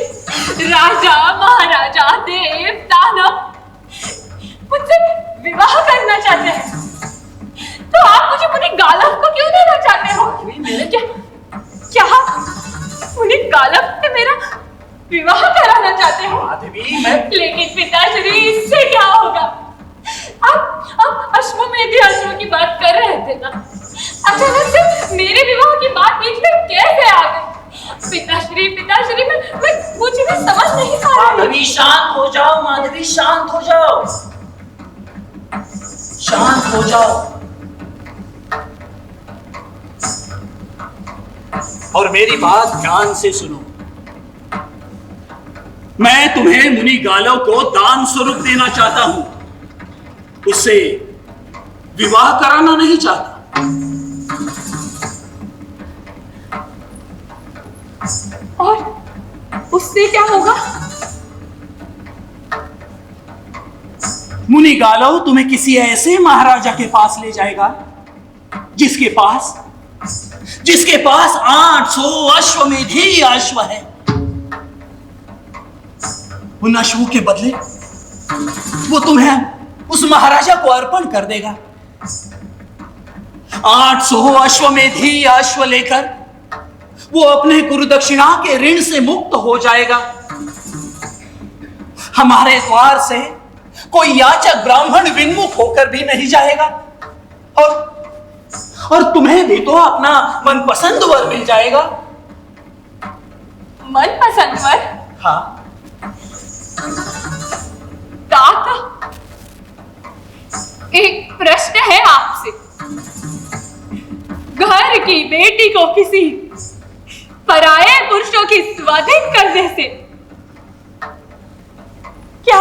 राजा, महाराजा, देव, दानव मुझसे विवाह करना चाहते हैं, तो आप मुझे मुनि गालव को क्यों देना चाहते हो? क्या मुनि गालव से मेरा विवाह कराना चाहते हो? माधवी, मैं लेकिन पिताश्री, इससे क्या होगा? आप अश्वमेध अश्व की बात कर रहे थे ना, अचानक से मेरे विवाह की बात बीच में कैसे आ गई? पिताश्री, मैं मुझे समझ नहीं पा रही। माधवी शांत हो जाओ, माधवी शांत हो जाओ, शांत हो जाओ और मेरी बात ध्यान से सुनो। मैं तुम्हें मुनि गालव को दान स्वरूप देना चाहता हूं, उससे विवाह कराना नहीं चाहता। और उससे क्या होगा? मुनि गालव तुम्हें किसी ऐसे महाराजा के पास ले जाएगा जिसके पास 800 अश्वमेधी अश्व है। उन अश्वों के बदले वो तुम्हें उस महाराजा को अर्पण कर देगा। 800 अश्वमेधी अश्व लेकर वो अपने गुरुदक्षिणा के ऋण से मुक्त हो जाएगा। हमारे द्वार से कोई याचक ब्राह्मण विन्मुख होकर भी नहीं जाएगा और तुम्हें भी तो अपना मनपसंद वर मिल जाएगा। मनपसंद वर? हाँ। दाता, एक प्रश्न है आपसे। घर की बेटी को किसी पराये पुरुषों की स्वाधीन करने से क्या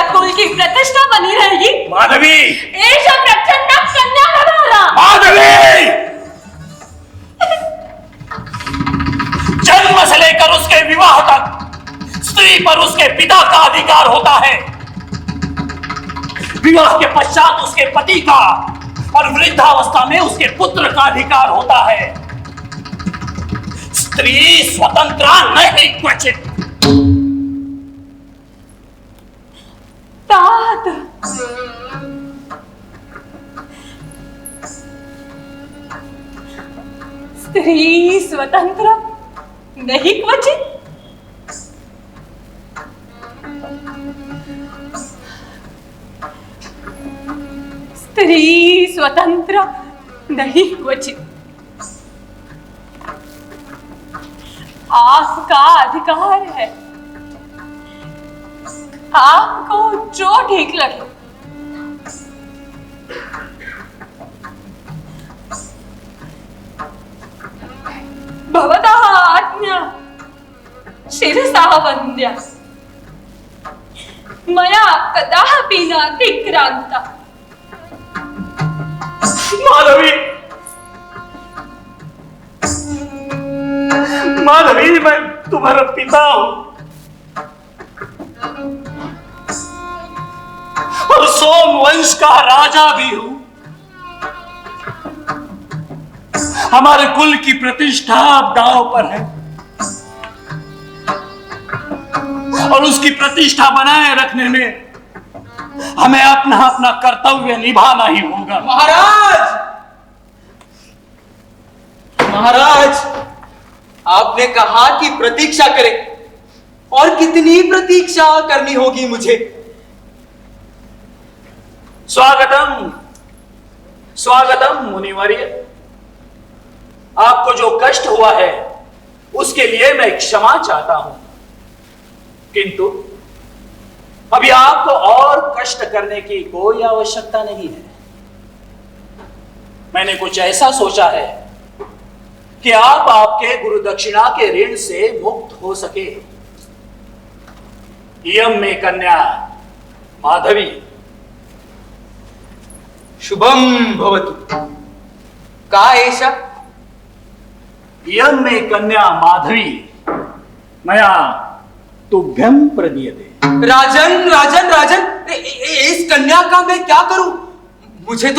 कुल की प्रतिष्ठा बनी रहेगी? माधवी! एष प्रच्छन्ना कन्यावधारा। माधवी! जन्म से लेकर उसके विवाह तक स्त्री पर उसके पिता का अधिकार होता है। विवाह के पश्चात उसके पति का और वृद्धावस्था में उसके पुत्र का अधिकार होता है। स्त्री स्वतंत्र नहीं क्वचित। तात, स्त्री स्वतंत्र नहीं क्वचित? स्त्री स्वतंत्र नहीं क्वचित। आपका अधिकार है, आपको जो ठीक लगे। भवतः आज्ञा शिरसा वन्द्या, मया कदापि नातिक्रान्ता। माधवी, मैं तुम्हारा पिता हूं और सोम वंश का राजा भी हूं। हमारे कुल की प्रतिष्ठा अब दांव पर है और उसकी प्रतिष्ठा बनाए रखने में हमें अपना कर्तव्य निभाना ही होगा। महाराज, आपने कहा कि प्रतीक्षा करें, और कितनी प्रतीक्षा करनी होगी मुझे? स्वागतम, स्वागतम मुनिवर्य। आपको जो कष्ट हुआ है उसके लिए मैं क्षमा चाहता हूं, किंतु अभी आपको और कष्ट करने की कोई आवश्यकता नहीं है। मैंने कुछ ऐसा सोचा है कि आप आपके गुरु दक्षिणा के ऋण से मुक्त हो सके। इयं में कन्या माधवी। शुभम भवतु। का एषा? इयं मे कन्या माधवी मया तुभ्यं प्रदीयते। राजन राजन राजन, इस कन्या का मैं क्या करूं? मुझे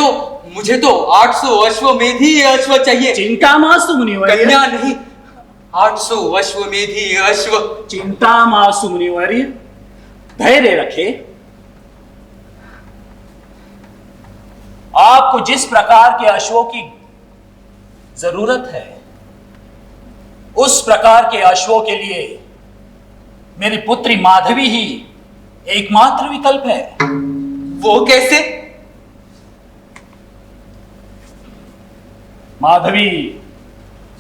तो 800 अश्वमेधी अश्व चाहिए। चिंता मास्तु मुनिवर्य। कन्या नहीं, 800 अश्वमेधी अश्व। चिंता मास्तु मुनिवर्य, धैर्य रखे। आपको जिस प्रकार के अश्वों की जरूरत है, उस प्रकार के अश्वों के लिए मेरी पुत्री माधवी ही एकमात्र विकल्प है। वो कैसे? माधवी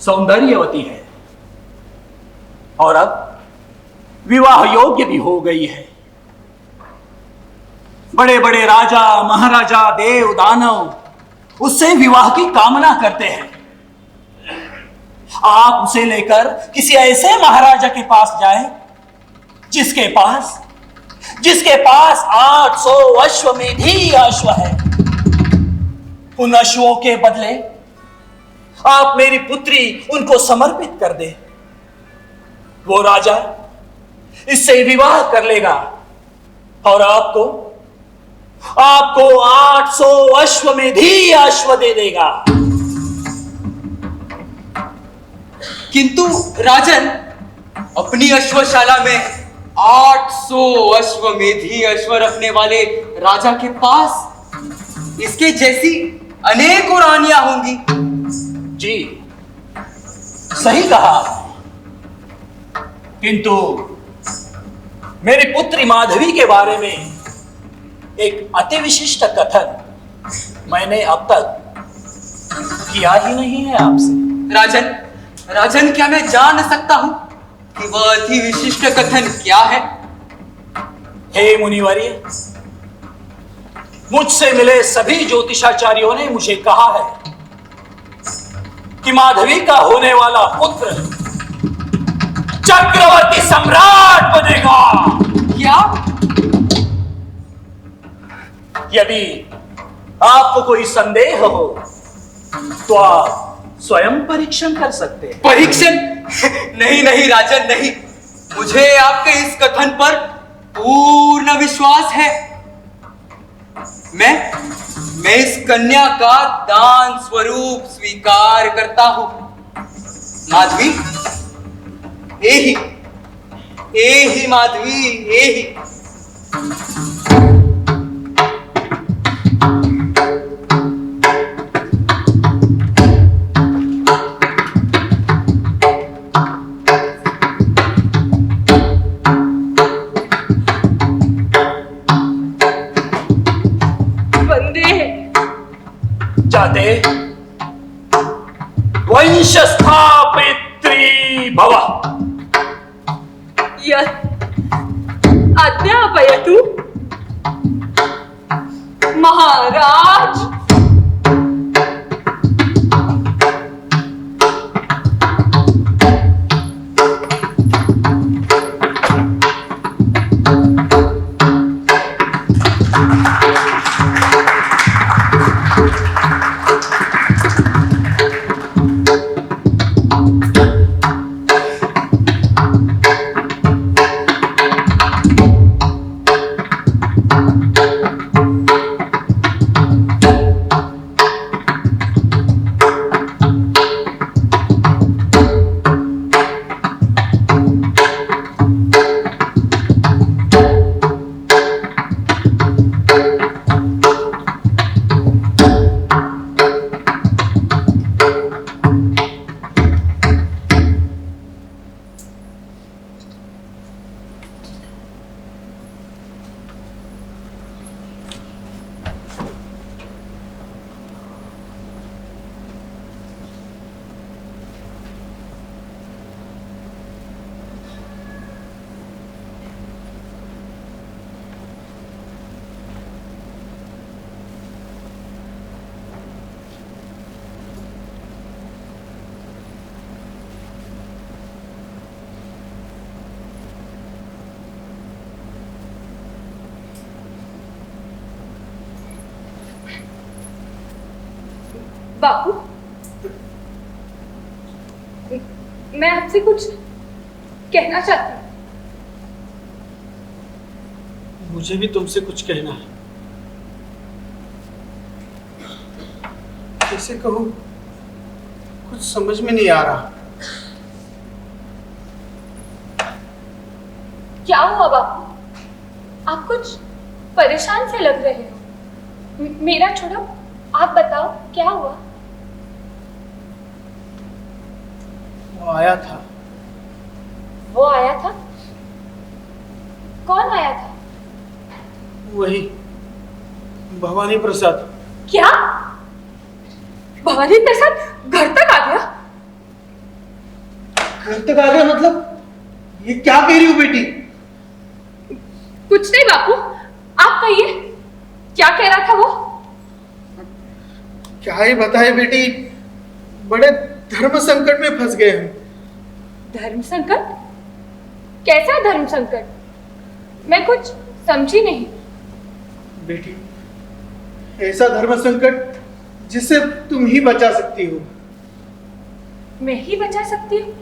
सौंदर्यवती है और अब विवाह योग्य भी हो गई है। बड़े बड़े राजा महाराजा देव दानव उससे विवाह की कामना करते हैं। आप उसे लेकर किसी ऐसे महाराजा के पास जाएं जिसके पास 800 अश्वमेधी अश्व है। उन अश्वों के बदले आप मेरी पुत्री उनको समर्पित कर दे। वो राजा इससे विवाह कर लेगा और आपको 800 अश्वमेधी अश्व दे देगा। किंतु राजन, अपनी अश्वशाला में 800 अश्वमेधी अश्व रखने वाले राजा के पास इसके जैसी अनेकों रानियां होंगी। जी सही कहा, किंतु मेरी पुत्री माधवी के बारे में एक अति विशिष्ट कथन मैंने अब तक किया ही नहीं है आपसे। राजन, क्या मैं जान सकता हूं कि वह अति विशिष्ट कथन क्या है? हे मुनिवर्य, मुझसे मिले सभी ज्योतिषाचार्यों ने मुझे कहा है कि माधवी का होने वाला पुत्र चक्रवर्ती सम्राट बनेगा। क्या? यदि आपको कोई संदेह हो तो आप स्वयं परीक्षण कर सकते हैं। परीक्षण? नहीं राजन, नहीं। मुझे आपके इस कथन पर पूर्ण विश्वास है। मैं इस कन्या का दान स्वरूप स्वीकार करता हूं। माधवी, एही माधवी, एही। जाते वंश स्थापित्री भव। अध्यापयतु महाराज। बापू, मैं आपसे कुछ कहना चाहती हूँ। मुझे भी तुमसे कुछ कहना है। कैसे कहूँ, कुछ समझ में नहीं आ रहा। क्या हुआ बापू? आप कुछ परेशान से लग रहे हो। मेरा छोड़ो, आप बताओ क्या हुआ? वो आया था। वो आया था? कौन आया था? वही भवानी प्रसाद। क्या? भवानी प्रसाद घर तक आ गया? घर तक आ गया मतलब? ये क्या कह रही हो बेटी? कुछ नहीं बापू, आप कहिए, क्या कह रहा था वो? क्या ही बताए बेटी, बड़े धर्म संकट में फंस गए हम। धर्म संकट? कैसा धर्म संकट? मैं कुछ समझी नहीं। बेटी, ऐसा धर्म संकट जिससे तुम ही बचा सकती हो। मैं ही बचा सकती हूँ?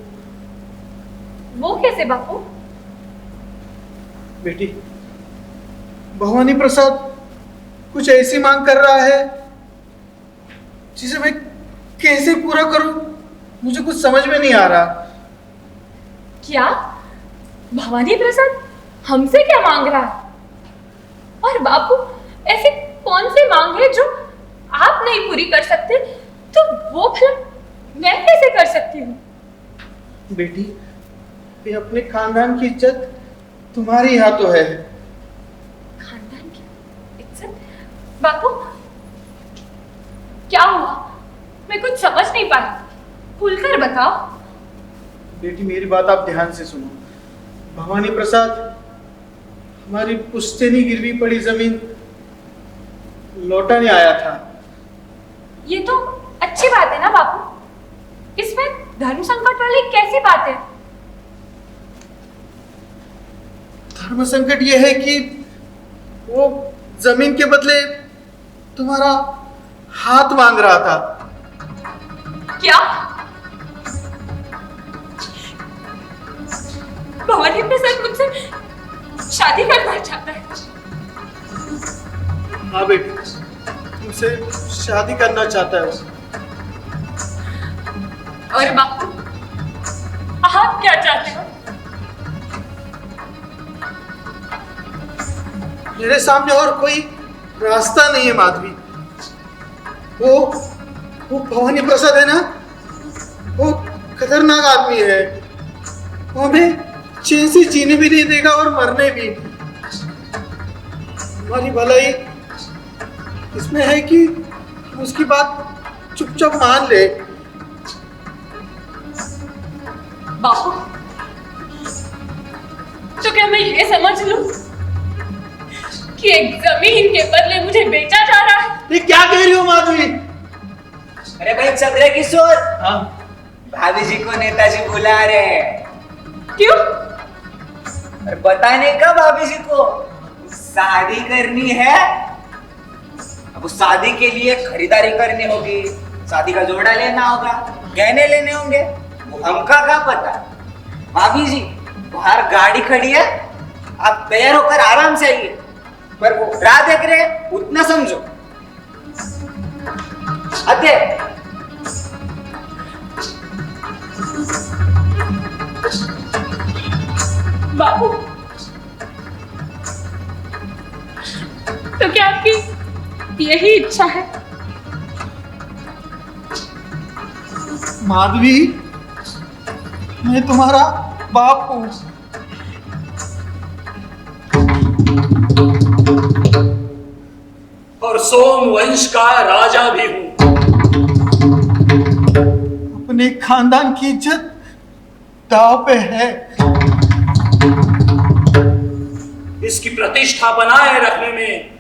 वो कैसे बापू? बेटी, भवानी प्रसाद कुछ ऐसी मांग कर रहा है जिसे मैं कैसे पूरा करूं, मुझे कुछ समझ में नहीं आ रहा। क्या? भवानी प्रसाद हमसे क्या मांग रहा है? और बापू, ऐसी कौन सी मांग है जो आप नहीं पूरी कर सकते, तो वो भला मैं कैसे कर सकती हूँ? बेटी, ये अपने खानदान की इज्जत तुम्हारे यहाँ तो है। खानदान की इज्जत? बापू, क्या हुआ? मैं कुछ समझ नहीं पाई, खुलकर बताओ। बेटी, मेरी बात आप ध्यान से सुनो। भवानी प्रसाद हमारी पुश्तैनी गिरवी पड़ी जमीन लौटाने आया था। ये तो अच्छी बात है ना बापू, इसमें धर्म संकट वाली कैसी बात है? धर्म संकट यह है कि वो जमीन के बदले तुम्हारा हाथ मांग रहा था। क्या? भवानी प्रसाद मुझसे शादी करना चाहता है? हाँ बेटी, तुमसे शादी करना चाहता है वो। और बापू, आप क्या चाहते हो? मेरे सामने और कोई रास्ता नहीं है माधवी। वो भवानी प्रसाद है ना, वो खतरनाक आदमी है। वो हमें चैन से जीने भी नहीं देगा और मरने भी। हमारी भलाई इसमें है कि उसकी बात चुपचाप मान ले। बापू, तो क्या मैं ये समझ लूं कि एक जमीन के बदले मुझे बेचा जा रहा है? ये क्या कह रही हो माधवी? अरे भाई चंद्र किशोर, हाँ, भाभी जी को नेताजी बुला रहे हैं। क्यों? और बताने का भाभी जी को शादी करनी है। अब उस शादी के लिए खरीदारी करनी होगी, शादी का जोड़ा लेना होगा, गहने लेने होंगे। वो हमका क्या पता। भाभी जी बाहर गाड़ी खड़ी है, आप तैयार होकर आराम से आइए। पर वो राह देख रहे हैं, उतना समझो। आते बापू, तो क्या आपकी यही इच्छा है? माधवी, मैं तुम्हारा बाप हूं। और सोमवंश का राजा भी हूं। अपने खानदान की इज्जत दांव पे है। इसकी प्रतिष्ठा बनाए रखने में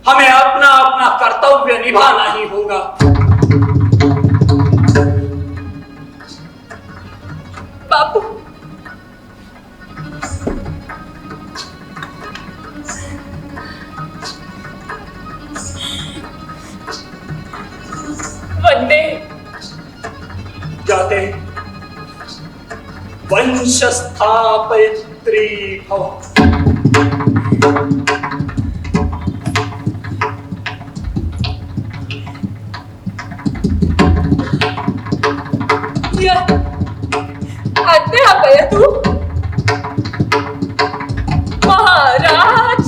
हमें अपना अपना कर्तव्य निभाना ही होगा। बापू, वंदे। जाते हैं। वंशस्थापयित्री भव। अध्यापयतु महाराज।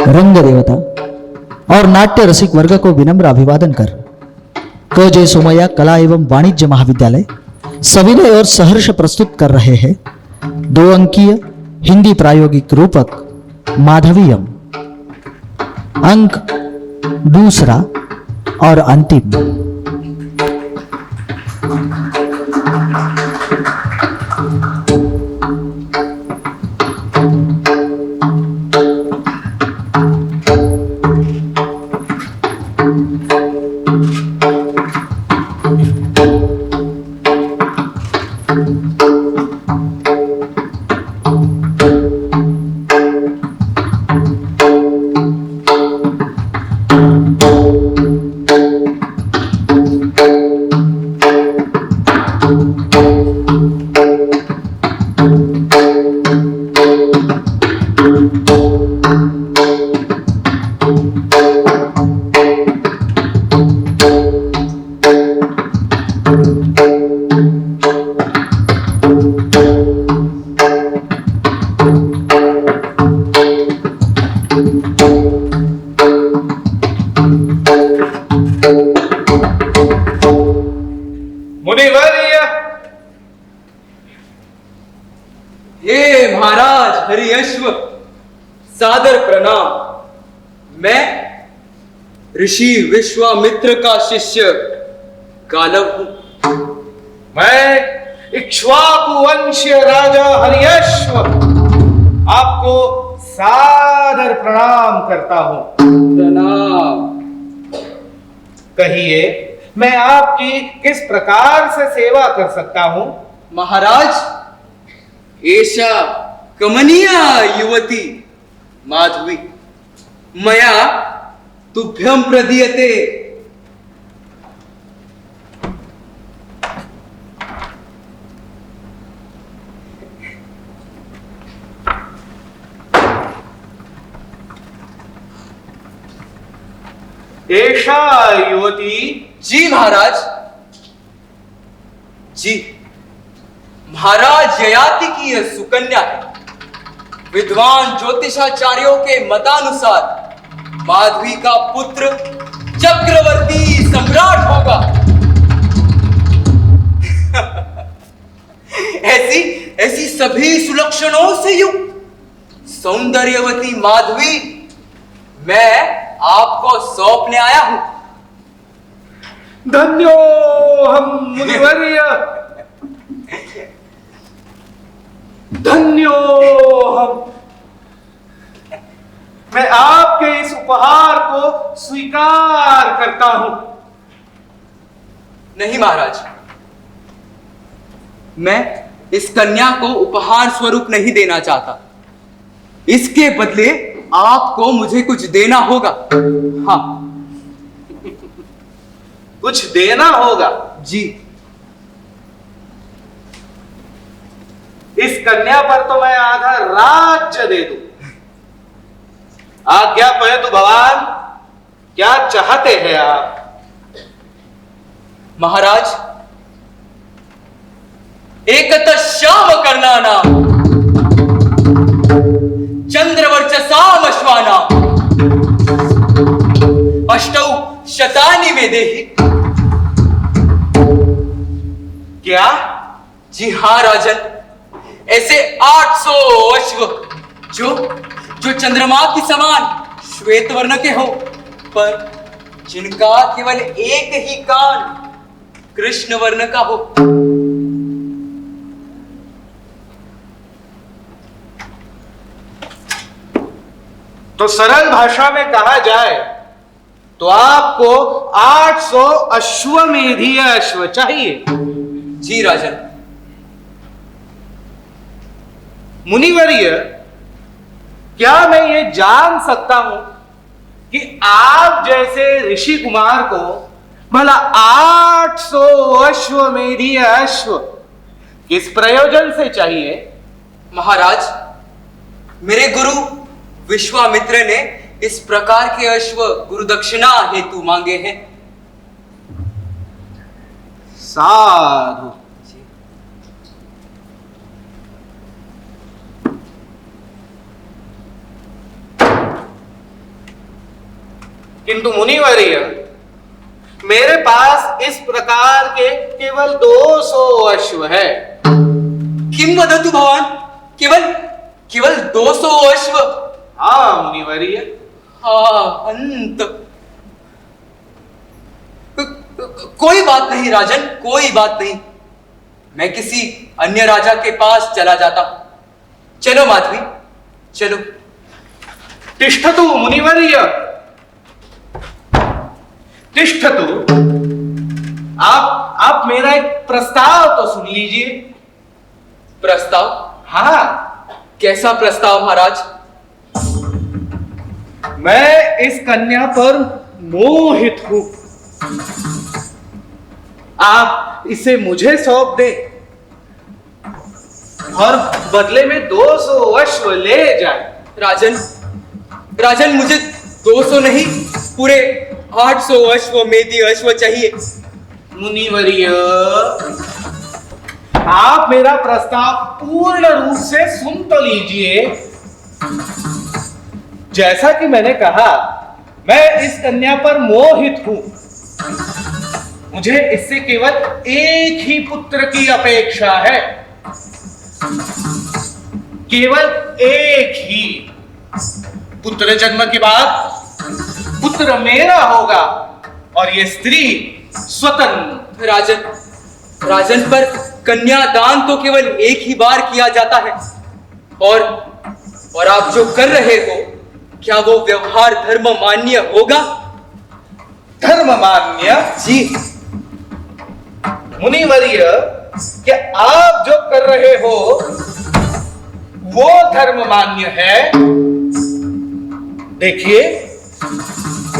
रंग देवता और नाट्य रसिक वर्ग को विनम्र अभिवादन कर क जय सोमैया कला एवं वाणिज्य महाविद्यालय सविनय और सहर्ष प्रस्तुत कर रहे हैं 2 अंकीय हिंदी प्रायोगिक रूपक माधवीयम, अंक दूसरा और अंतिम। मुनिवर्य, हे महाराज हरियश्व, सादर प्रणाम। मैं ऋषि विश्वामित्र का शिष्य गालव हूं। मैं इक्ष्वाकु वंशीय राजा हरियश्व आपको सादर प्रणाम करता हूं। प्रणाम। कहिए, मैं आपकी किस प्रकार से सेवा कर सकता हूं? महाराज, एषा कमनीया युवती माधवी मया तुभ्यं प्रदीयते। एषा युवती? जी महाराज, जी महाराज ययाति की यह सुकन्या है। विद्वान ज्योतिषाचार्यों के मतानुसार माधवी का पुत्र चक्रवर्ती सम्राट होगा। ऐसी ऐसी सभी सुलक्षणों से युक्त सौंदर्यवती माधवी मैं आपको सौंपने आया हूं। धन्यो हम मुनिवर्य, धन्यो हम। मैं आपके इस उपहार को स्वीकार करता हूं। नहीं महाराज, मैं इस कन्या को उपहार स्वरूप नहीं देना चाहता। इसके बदले आपको मुझे कुछ देना होगा। हाँ, कुछ देना होगा? जी। इस कन्या पर तो मैं आधा राज्य दे दूं। आज्ञा पाए तो भगवान, क्या चाहते हैं आप? महाराज, एकत श्याम करना नाम वचसाम अश्वानाम अष्टौ शतानि में देहि। क्या? जी हाँ राजन, ऐसे 800 अश्व जो चंद्रमा की समान श्वेत वर्ण के हो, पर जिनका केवल एक ही कान कृष्ण वर्ण का हो। तो सरल भाषा में कहा जाए तो आपको 800 अश्वमेधीय अश्व चाहिए। जी राजन। मुनिवर्य, क्या मैं ये जान सकता हूं कि आप जैसे ऋषि कुमार को भला 800 अश्वमेधीय अश्व किस प्रयोजन से चाहिए? महाराज, मेरे गुरु विश्वामित्र ने इस प्रकार के अश्व गुरुदक्षिणा हेतु मांगे हैं। साधु। किंतु मुनिवर्य, मेरे पास इस प्रकार के केवल 200 अश्व है। किम वदतु भवान? केवल 200 अश्व? हाँ मुनिवर्य। हाँ, अंत। कोई बात नहीं राजन, कोई बात नहीं। मैं किसी अन्य राजा के पास चला जाता हूं। चलो माधवी, चलो। तिष्ठतु मुनिवर्य, तिष्ठतु। आप मेरा एक प्रस्ताव तो सुन लीजिए। प्रस्ताव? हाँ। कैसा प्रस्ताव महाराज? मैं इस कन्या पर मोहित हूं। आप इसे मुझे सौंप दे और बदले में 200 अश्व ले जाए। राजन, मुझे 200 नहीं, पूरे 800 अश्वमेधी अश्व चाहिए। मुनिवर्य, आप मेरा प्रस्ताव पूर्ण रूप से सुन तो लीजिए। जैसा कि मैंने कहा, मैं इस कन्या पर मोहित हूं। मुझे इससे केवल एक ही पुत्र की अपेक्षा है, केवल एक ही। पुत्र जन्म के बाद पुत्र मेरा होगा और ये स्त्री स्वतंत्र। राजन, पर कन्यादान तो केवल एक ही बार किया जाता है, और आप जो कर रहे हो, क्या वो व्यवहार धर्म मान्य होगा? धर्म मान्य? जी मुनिवर्य, क्या आप जो कर रहे हो वो धर्म मान्य है? देखिए,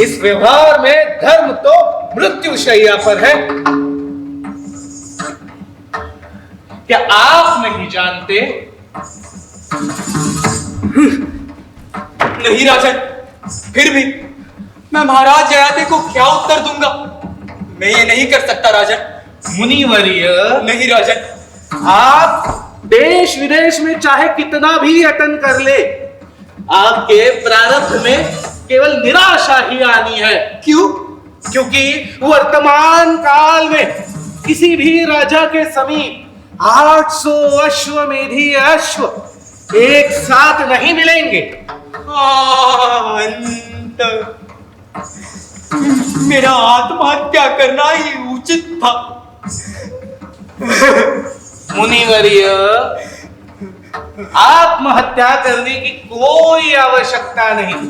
इस व्यवहार में धर्म तो मृत्युशैया पर है। क्या आप नहीं जानते? नहीं राजन, फिर भी मैं महाराज जयाति को क्या उत्तर दूंगा? मैं ये नहीं कर सकता राजन। मुनिवर्य, नहीं राजन। आप देश विदेश में चाहे कितना भी यत्न कर ले, आपके प्रारब्ध में केवल निराशा ही आनी है। क्यों? क्योंकि वर्तमान काल में किसी भी राजा के समीप 800 अश्वमेधी अश्व एक साथ नहीं मिलेंगे। अंत। मेरा आत्महत्या करना ही उचित था। मुनिवर्य, आत्महत्या करने की कोई आवश्यकता नहीं।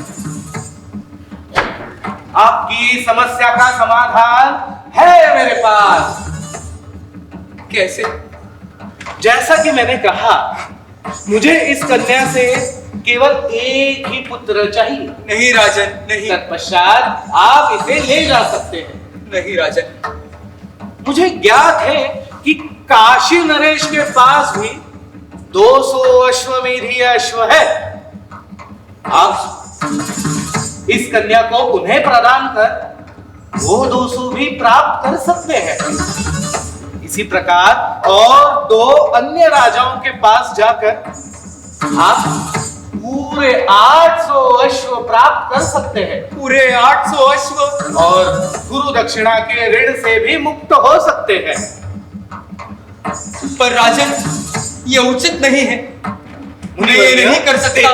आपकी समस्या का समाधान है मेरे पास। कैसे? जैसा कि मैंने कहा, मुझे इस कन्या से केवल एक ही पुत्र चाहिए। नहीं राजन, नहीं। तत्पश्चात आप इसे ले जा सकते हैं। नहीं राजन। मुझे ज्ञात है कि काशी नरेश के पास भी 200 अश्वमेधी अश्व है। आप इस कन्या को उन्हें प्रदान कर वो 200 भी प्राप्त कर सकते हैं। इसी प्रकार और 2 अन्य राजाओं के पास जाकर आप पूरे 800 अश्व प्राप्त कर सकते हैं पूरे 800 अश्व। और गुरु दक्षिणा के ऋण से भी मुक्त हो सकते हैं। पर राजन, ये उचित नहीं है, मैं ये नहीं कर सकता।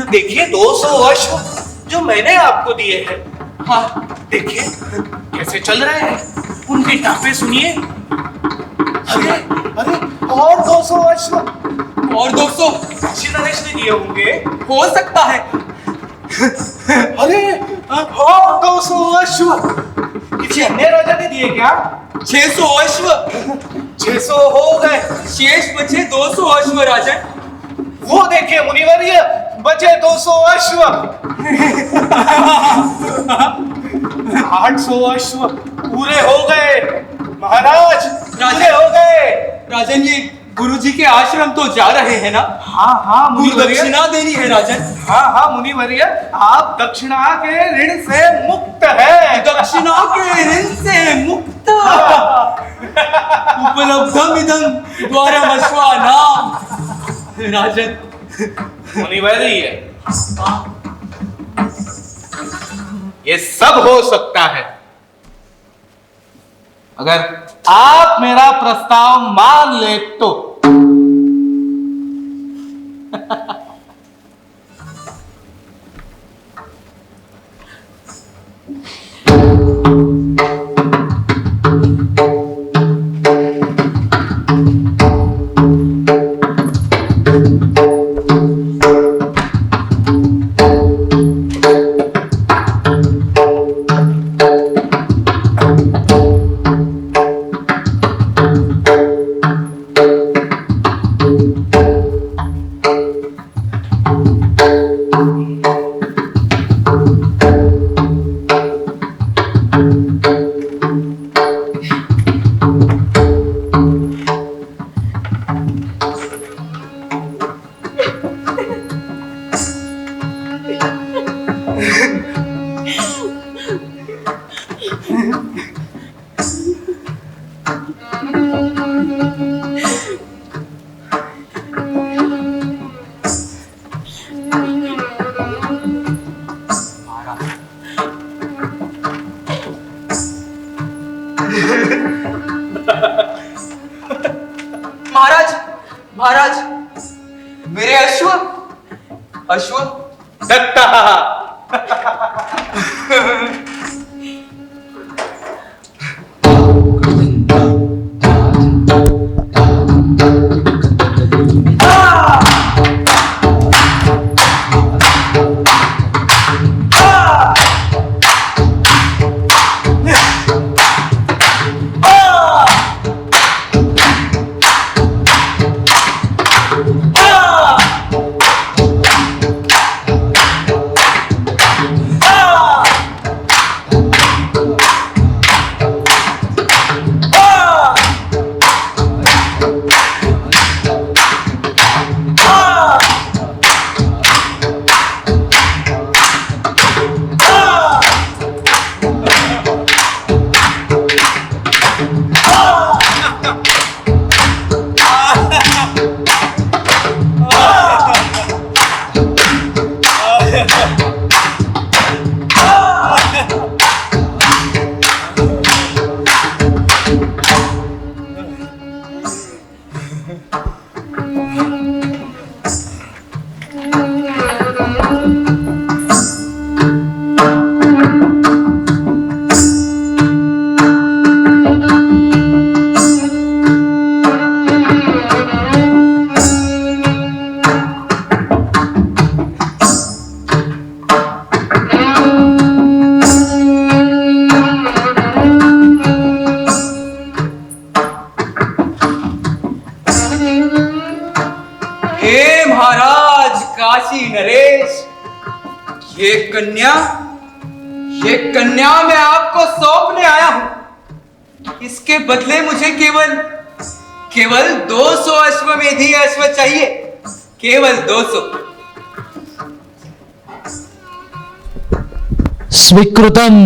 देखिए 200 अश्व जो मैंने आपको दिए हैं, हाँ, देखिए कैसे चल रहे हैं, उनके टापे सुनिए। अरे अरे और 200 अश्व और 200 काशी नरेश ने दिए होंगे। हो सकता है। अरे और 200 अश्व किसी अन्य राजा ने दिए क्या? 600 अश्व 600 हो गए। शेष बचे 200 अश्व राजन। वो देखिए मुनिवर्य, बचे 200 अश्व। 800 अश्व पूरे हो गए महाराज, पूरे हो गए। राजन, ये गुरुजी के आश्रम तो जा रहे हैं ना? हाँ हाँ गुरु मुनिवर्य, दक्षिणा देनी है राजन। हाँ हाँ मुनिवर्य, आप दक्षिणा के ऋण से मुक्त है। दक्षिणा के ऋण से मुक्त। उपलब्धम इदं द्वारम अश्वानाम। राजन, मुनिवर्य, ये सब हो सकता है अगर आप मेरा प्रस्ताव मान ले तो। महाराज, महाराज, मेरे अश्व अश्व दत्ता। हे महाराज काशी नरेश, ये कन्या मैं आपको सौंपने आया हूं। इसके बदले मुझे केवल 200 अश्वमेधी अश्व चाहिए, केवल 200। स्वीकृतम।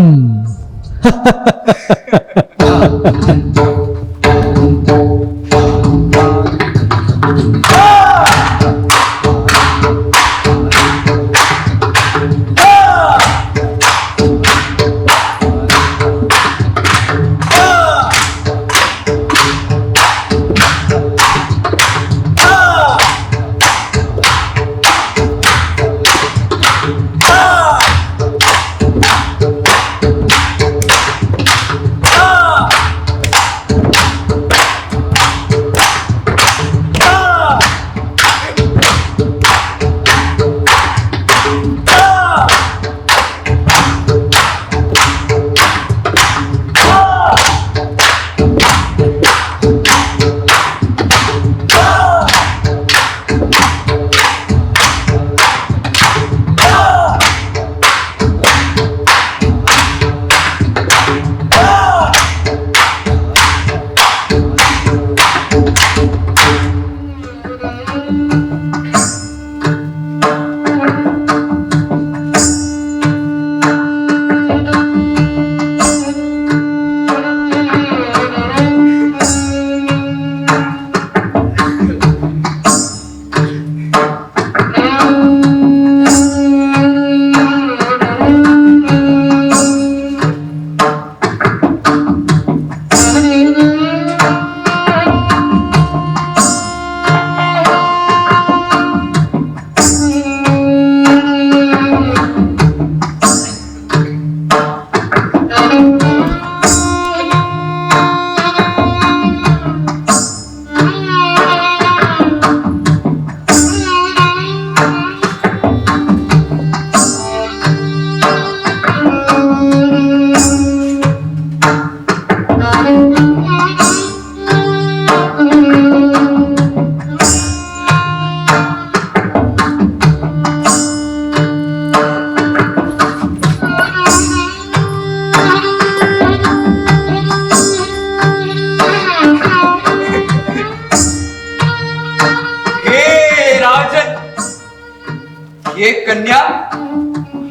कन्या,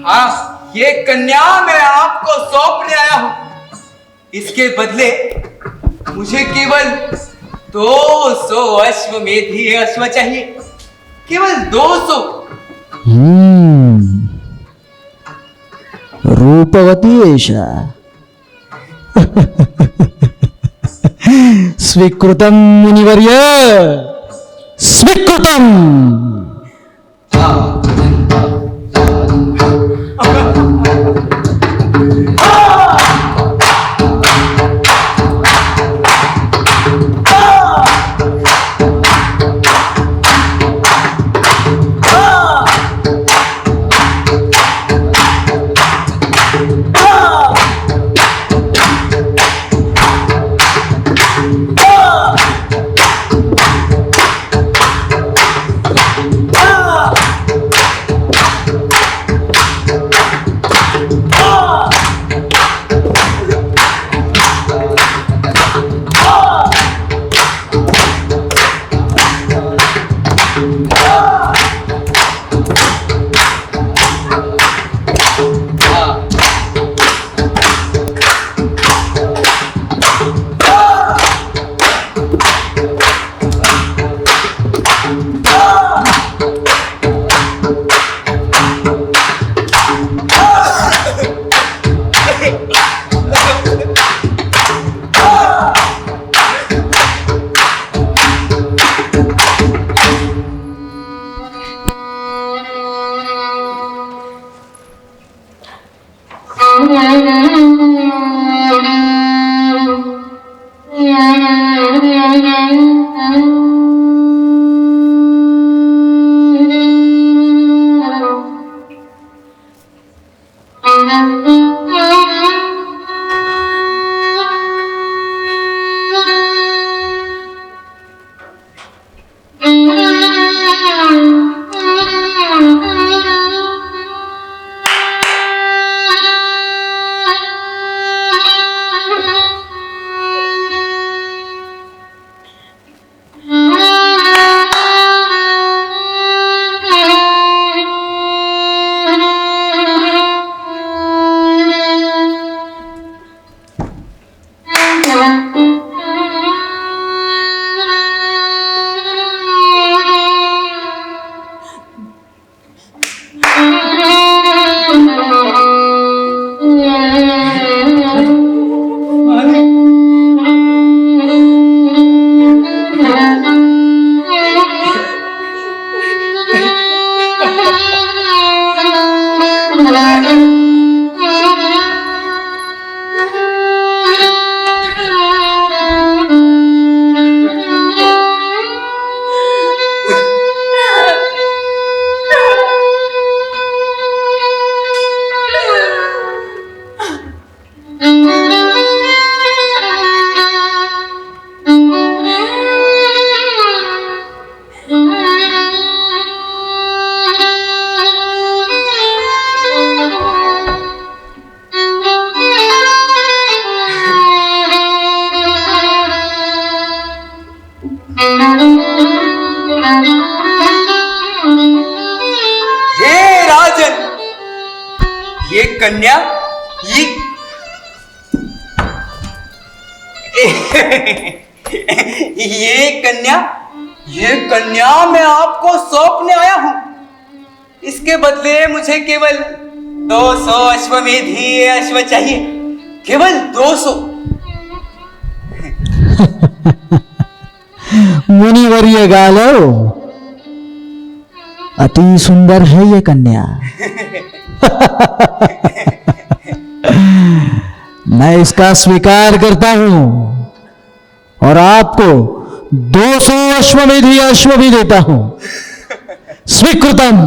हाँ ये कन्या मैं आपको सौंपने आया हूं। इसके बदले मुझे केवल 200 अश्वमेधी अश्व चाहिए, केवल 200। रूपवती एषा स्वीकृतं मुनिवर्य, स्वीकृतं। ये कन्या ये कन्या मैं आपको सौंपने आया हूं। इसके बदले मुझे केवल 200 अश्वमेधी अश्व चाहिए, केवल 200। मुनिवर्य गालो, अति सुंदर है ये कन्या। मैं इसका स्वीकार करता हूं और आपको 200 अश्वमेधी अश्व भी देता हूं। स्वीकृतम।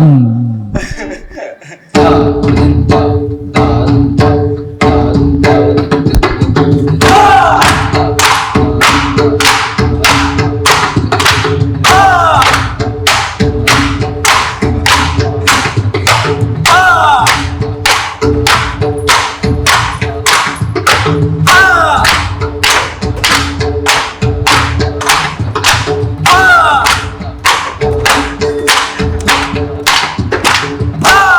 Ah!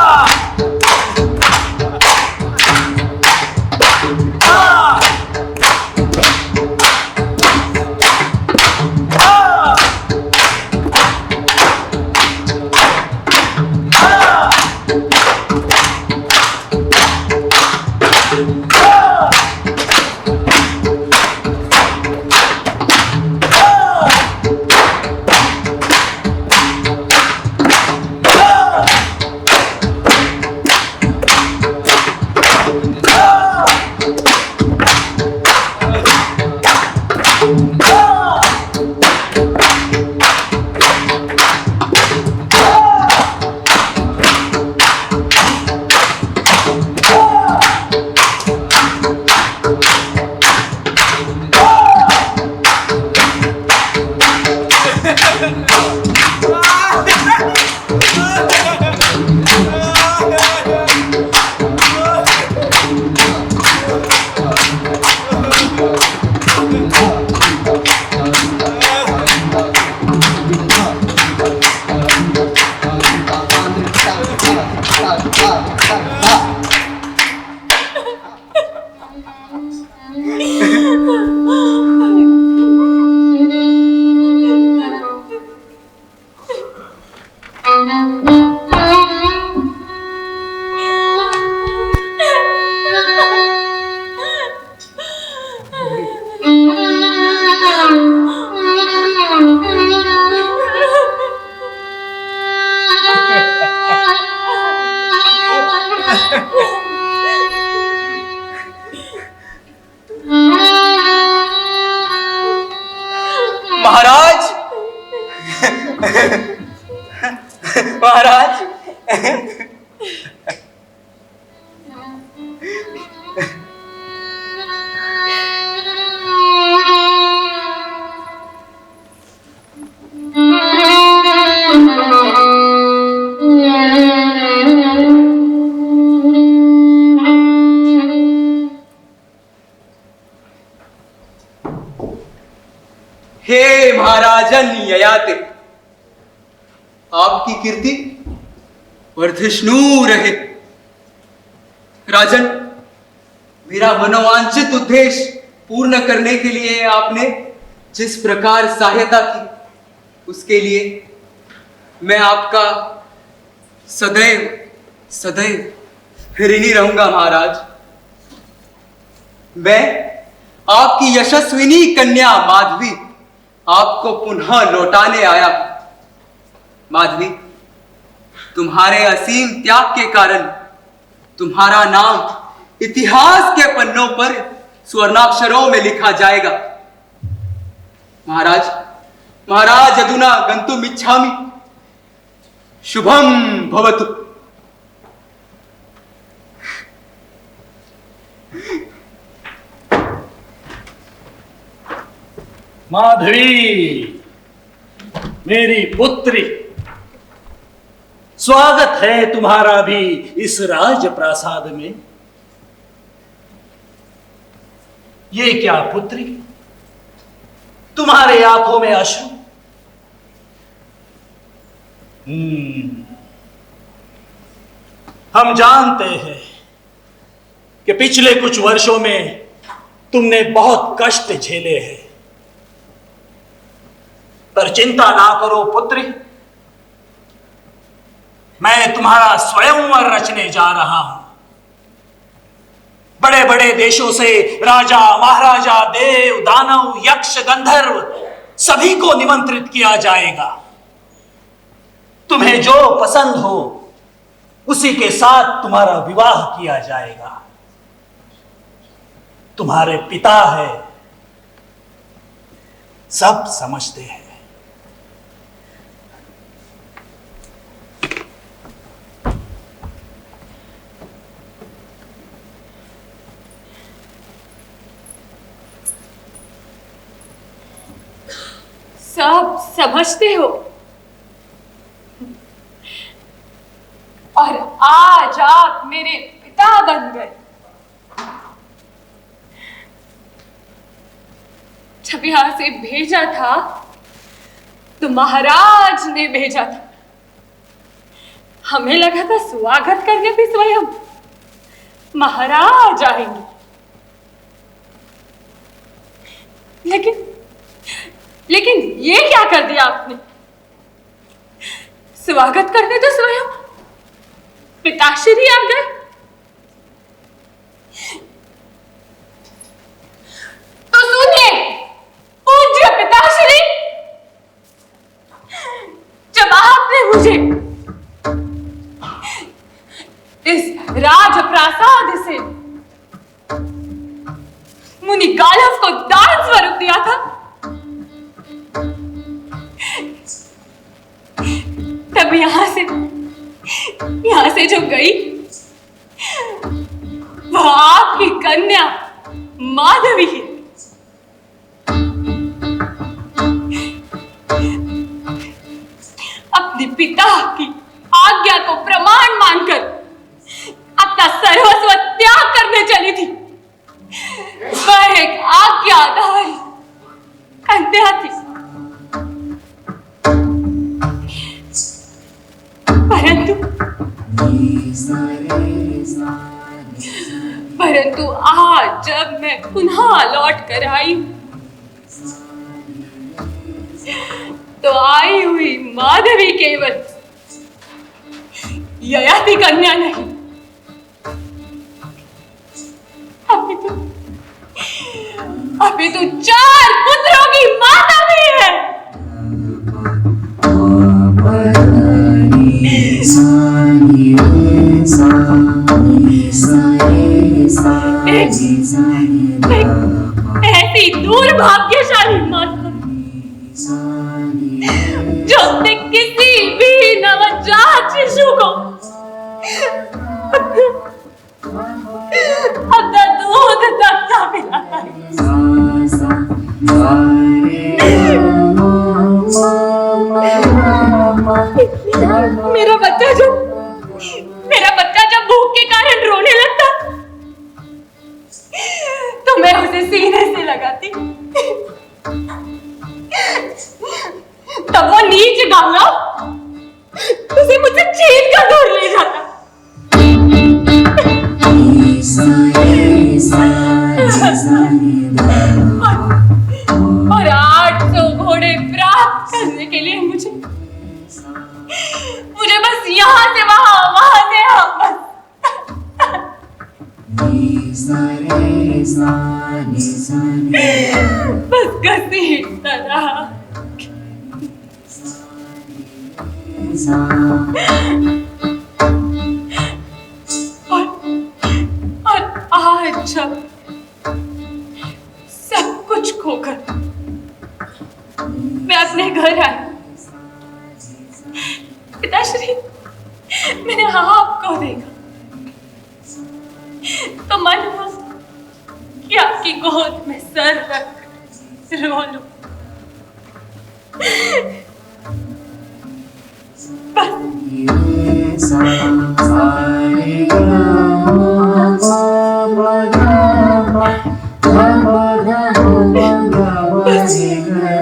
महाराज, हे महाराजन ययाति, आपकी कीर्ति वर्धिष्णु रहे। राजन, मेरा मनोवांछित उद्देश्य पूर्ण करने के लिए आपने जिस प्रकार सहायता की, उसके लिए मैं आपका सदैव सदैव ऋणी रहूंगा महाराज। मैं आपकी यशस्विनी कन्या माधवी आपको पुनः लौटाने आया। माधवी, तुम्हारे असीम त्याग के कारण तुम्हारा नाम इतिहास के पन्नों पर स्वर्णाक्षरों में लिखा जाएगा। महाराज, महाराज अधुना गंतुम इच्छामि। शुभम भवतु। माधवी, मेरी पुत्री, स्वागत है तुम्हारा भी इस राजप्रासाद में। ये क्या पुत्री, तुम्हारे आंखों में अश्रु? हम जानते हैं कि पिछले कुछ वर्षों में तुमने बहुत कष्ट झेले हैं, पर चिंता ना करो पुत्री, मैं तुम्हारा स्वयंवर रचने जा रहा हूं। बड़े बड़े देशों से राजा, महाराजा, देव, दानव, यक्ष, गंधर्व सभी को निमंत्रित किया जाएगा। तुम्हें जो पसंद हो उसी के साथ तुम्हारा विवाह किया जाएगा। तुम्हारे पिता है, सब समझते हैं। सब समझते हो, और आज आप मेरे पिता बन गए। जब यहां से भेजा था तो महाराज ने भेजा था। हमें लगा था स्वागत करने भी स्वयं महाराज आएंगे, लेकिन ये क्या कर दिया आपने? स्वागत करने तो स्वयं पिताश्री आ गए। तो सुनिए पूज्य पिताश्री, जब आपने मुझे इस राजप्रासाद से मुनि गालव को दान स्वरूप दिया था, तब यहां से जो गई वह आपकी कन्या माधवी है। अपने पिता की आज्ञा को प्रमाण मानकर अपना सर्वस्व त्याग करने चली थी। वह एक आज्ञाधारी कन्या थी, परंतु आज जब मैं पुनः लौट कर आई तो आई हुई माधवी केवल ययाति कन्या नहीं, अभी तो 4 पुत्रों की माता भी है। ऐसी दुर्भाग्यशाली माता जो अपने किसी भी नवजात शिशु को अपना दूध तक ना पिलाता है। मेरा बच्चा जब भूख के कारण रोने लगता तो मैं उसे सीने से लगाती, तब वो नीचे गाँव उसे मुझसे छीन कर दूर ले जाता। और 800 घोड़े प्राप्त करने के लिए मुझे बस यहाँ से वहां, वहां से यहाँ बस घसीटता रहा। और आज जब सब कुछ खोकर मैं अपने घर आई, पिताश्री, मैंने आपको देखा तो मन हुआ कि आपकी गोद में सर रख रो लूं।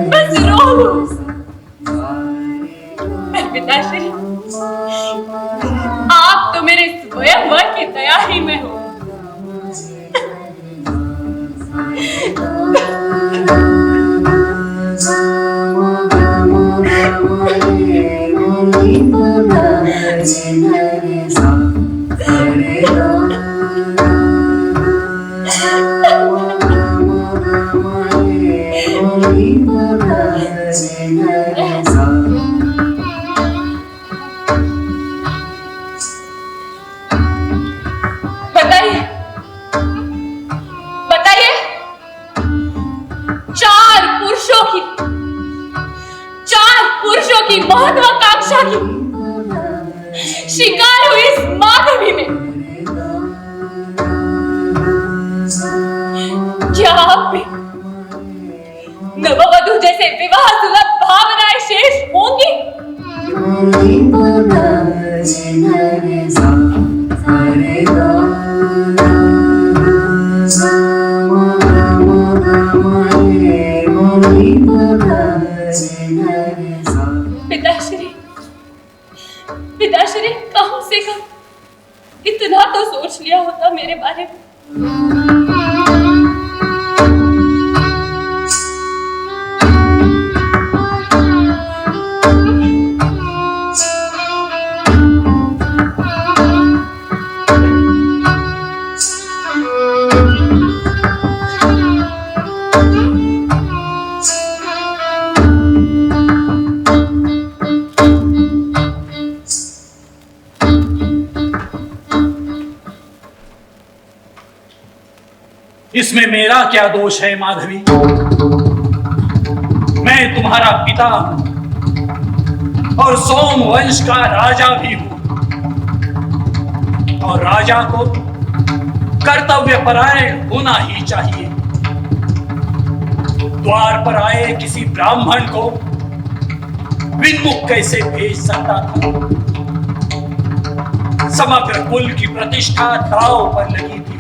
बस रो लूं। पिताश्री, आप तो मेरे स्वयंवर की तैयारी में हो। बताइए, 4 पुरुषों की महत्वाकांक्षा की शिकार हुई इस माधवी में क्या आप भी नववधू जैसे विवाह सुलभ भावनाएं शेष होंगी? पिताश्री, कम से कम इतना तो सोच लिया होता मेरे बारे में। इसमें मेरा क्या दोष है माधवी? मैं तुम्हारा पिता हूं और सोम वंश का राजा भी हूं, और राजा को कर्तव्यपरायण होना ही चाहिए। द्वार पर आए किसी ब्राह्मण को विन्मुख कैसे भेज सकता था? समग्र कुल की प्रतिष्ठा दांव पर लगी थी।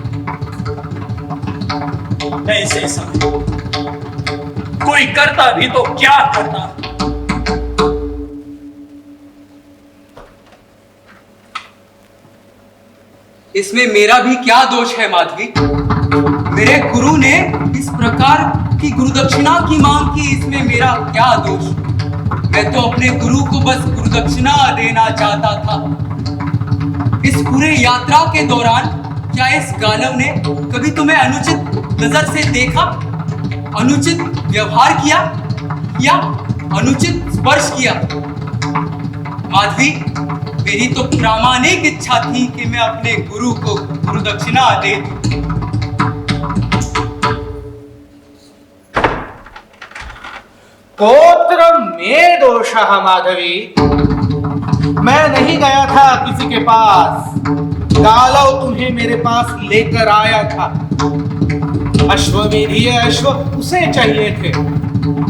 ऐसे समय कोई करता भी तो क्या करता? इसमें मेरा भी क्या दोष है माधवी? मेरे गुरु ने इस प्रकार की गुरुदक्षिणा की मांग की, इसमें मेरा क्या दोष? मैं तो अपने गुरु को बस गुरुदक्षिणा देना चाहता था। इस पूरे यात्रा के दौरान क्या इस गालव ने कभी तुम्हें अनुचित नजर से देखा, अनुचित व्यवहार किया या अनुचित स्पर्श किया? माधवी, मेरी तो प्रामाणिक इच्छा थी कि मैं अपने गुरु को गुरुदक्षिणा दे दूं। तोत्र में दोषः माधवी। मैं नहीं गया था किसी के पास, गालव तुम्हें मेरे पास लेकर आया था। अश्वमेधीय अश्व उसे चाहिए थे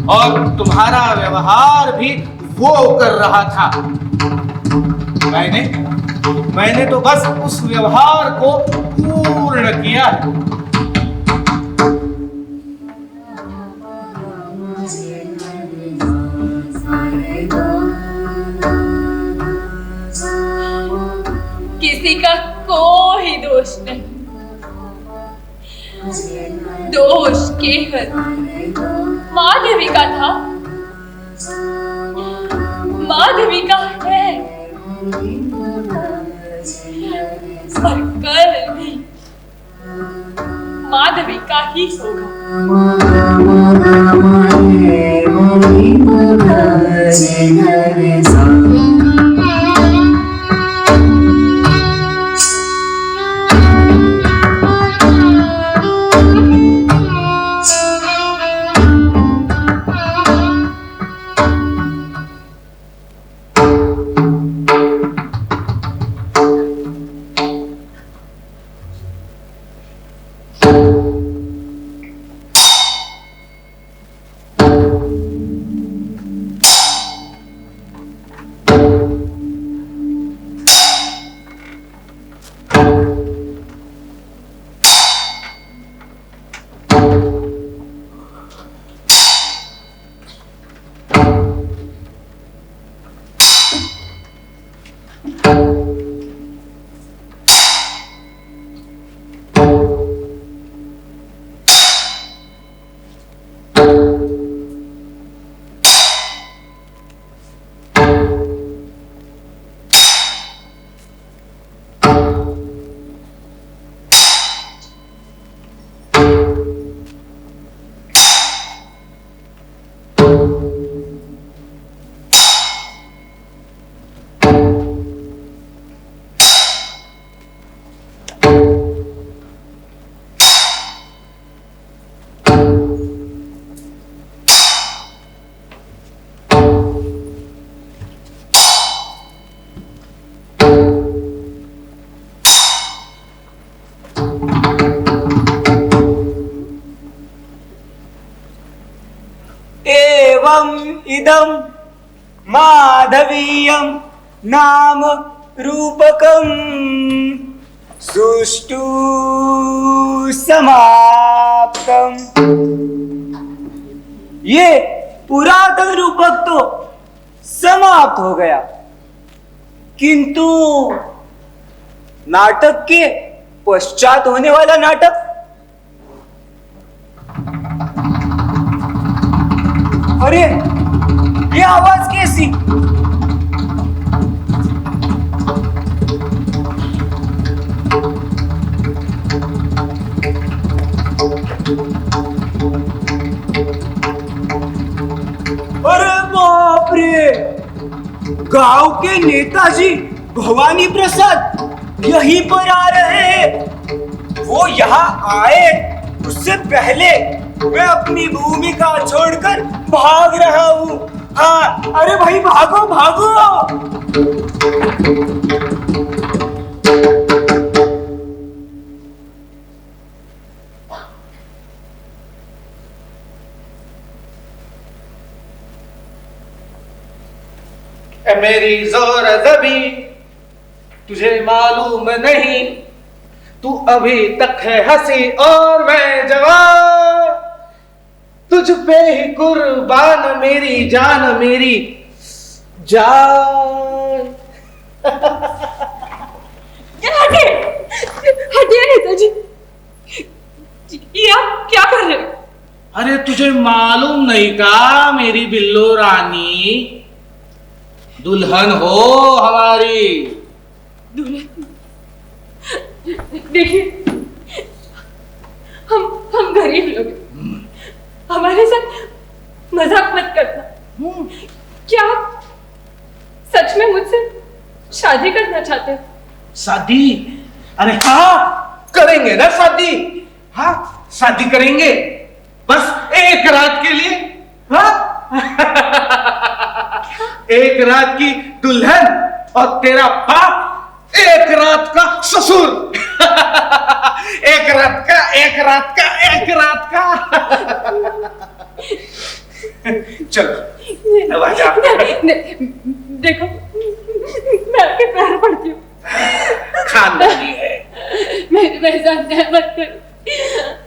और तुम्हारा व्यवहार भी वो कर रहा था। मैंने तो बस उस व्यवहार को पूर्ण किया। किसी का कोई दोष नहीं, दोष केवल माधवी का था, माधवी का है और कल भी माधवी का ही होगा। इदं माधवीयं नाम रूपकं सुष्ठु समाप्तम। ये पुरातन रूपक तो समाप्त हो गया, किंतु नाटक के पश्चात होने वाला नाटक, अरे ये आवाज कैसी? अरे बाप रे, गांव के नेताजी भवानी प्रसाद यहीं पर आ रहे हैं। वो यहाँ आए उससे पहले मैं अपनी भूमिका छोड़कर भाग रहा हूँ। हाँ, अरे भाई भागो भागो। मेरी जोर जबी तुझे मालूम नहीं, तू अभी तक है हंसी और मैं जवान, तुझ पे ही कुर्बान मेरी जान मेरी जान। हटिए, हटिए नेताजी, ये आप क्या कर रहे हो? अरे तुझे मालूम नहीं का मेरी बिल्लो रानी दुल्हन हो हमारी। दुल्हन? देखिए, हम गरीब लोग, हमारे साथ मजाक मत करना। क्या आप सच में मुझसे शादी करना चाहते हो? शादी? अरे हाँ, करेंगे ना शादी। हाँ, शादी करेंगे, बस एक रात के लिए। हाँ एक रात की दुल्हन और तेरा बाप एक रात का ससुर। एक रात का, एक रात का, एक रात का। चलो अब आजा। देखो, मैं आपके पैर पड़ती हूँ। खानदानी है। मेरे साथ अन्याय मत करो।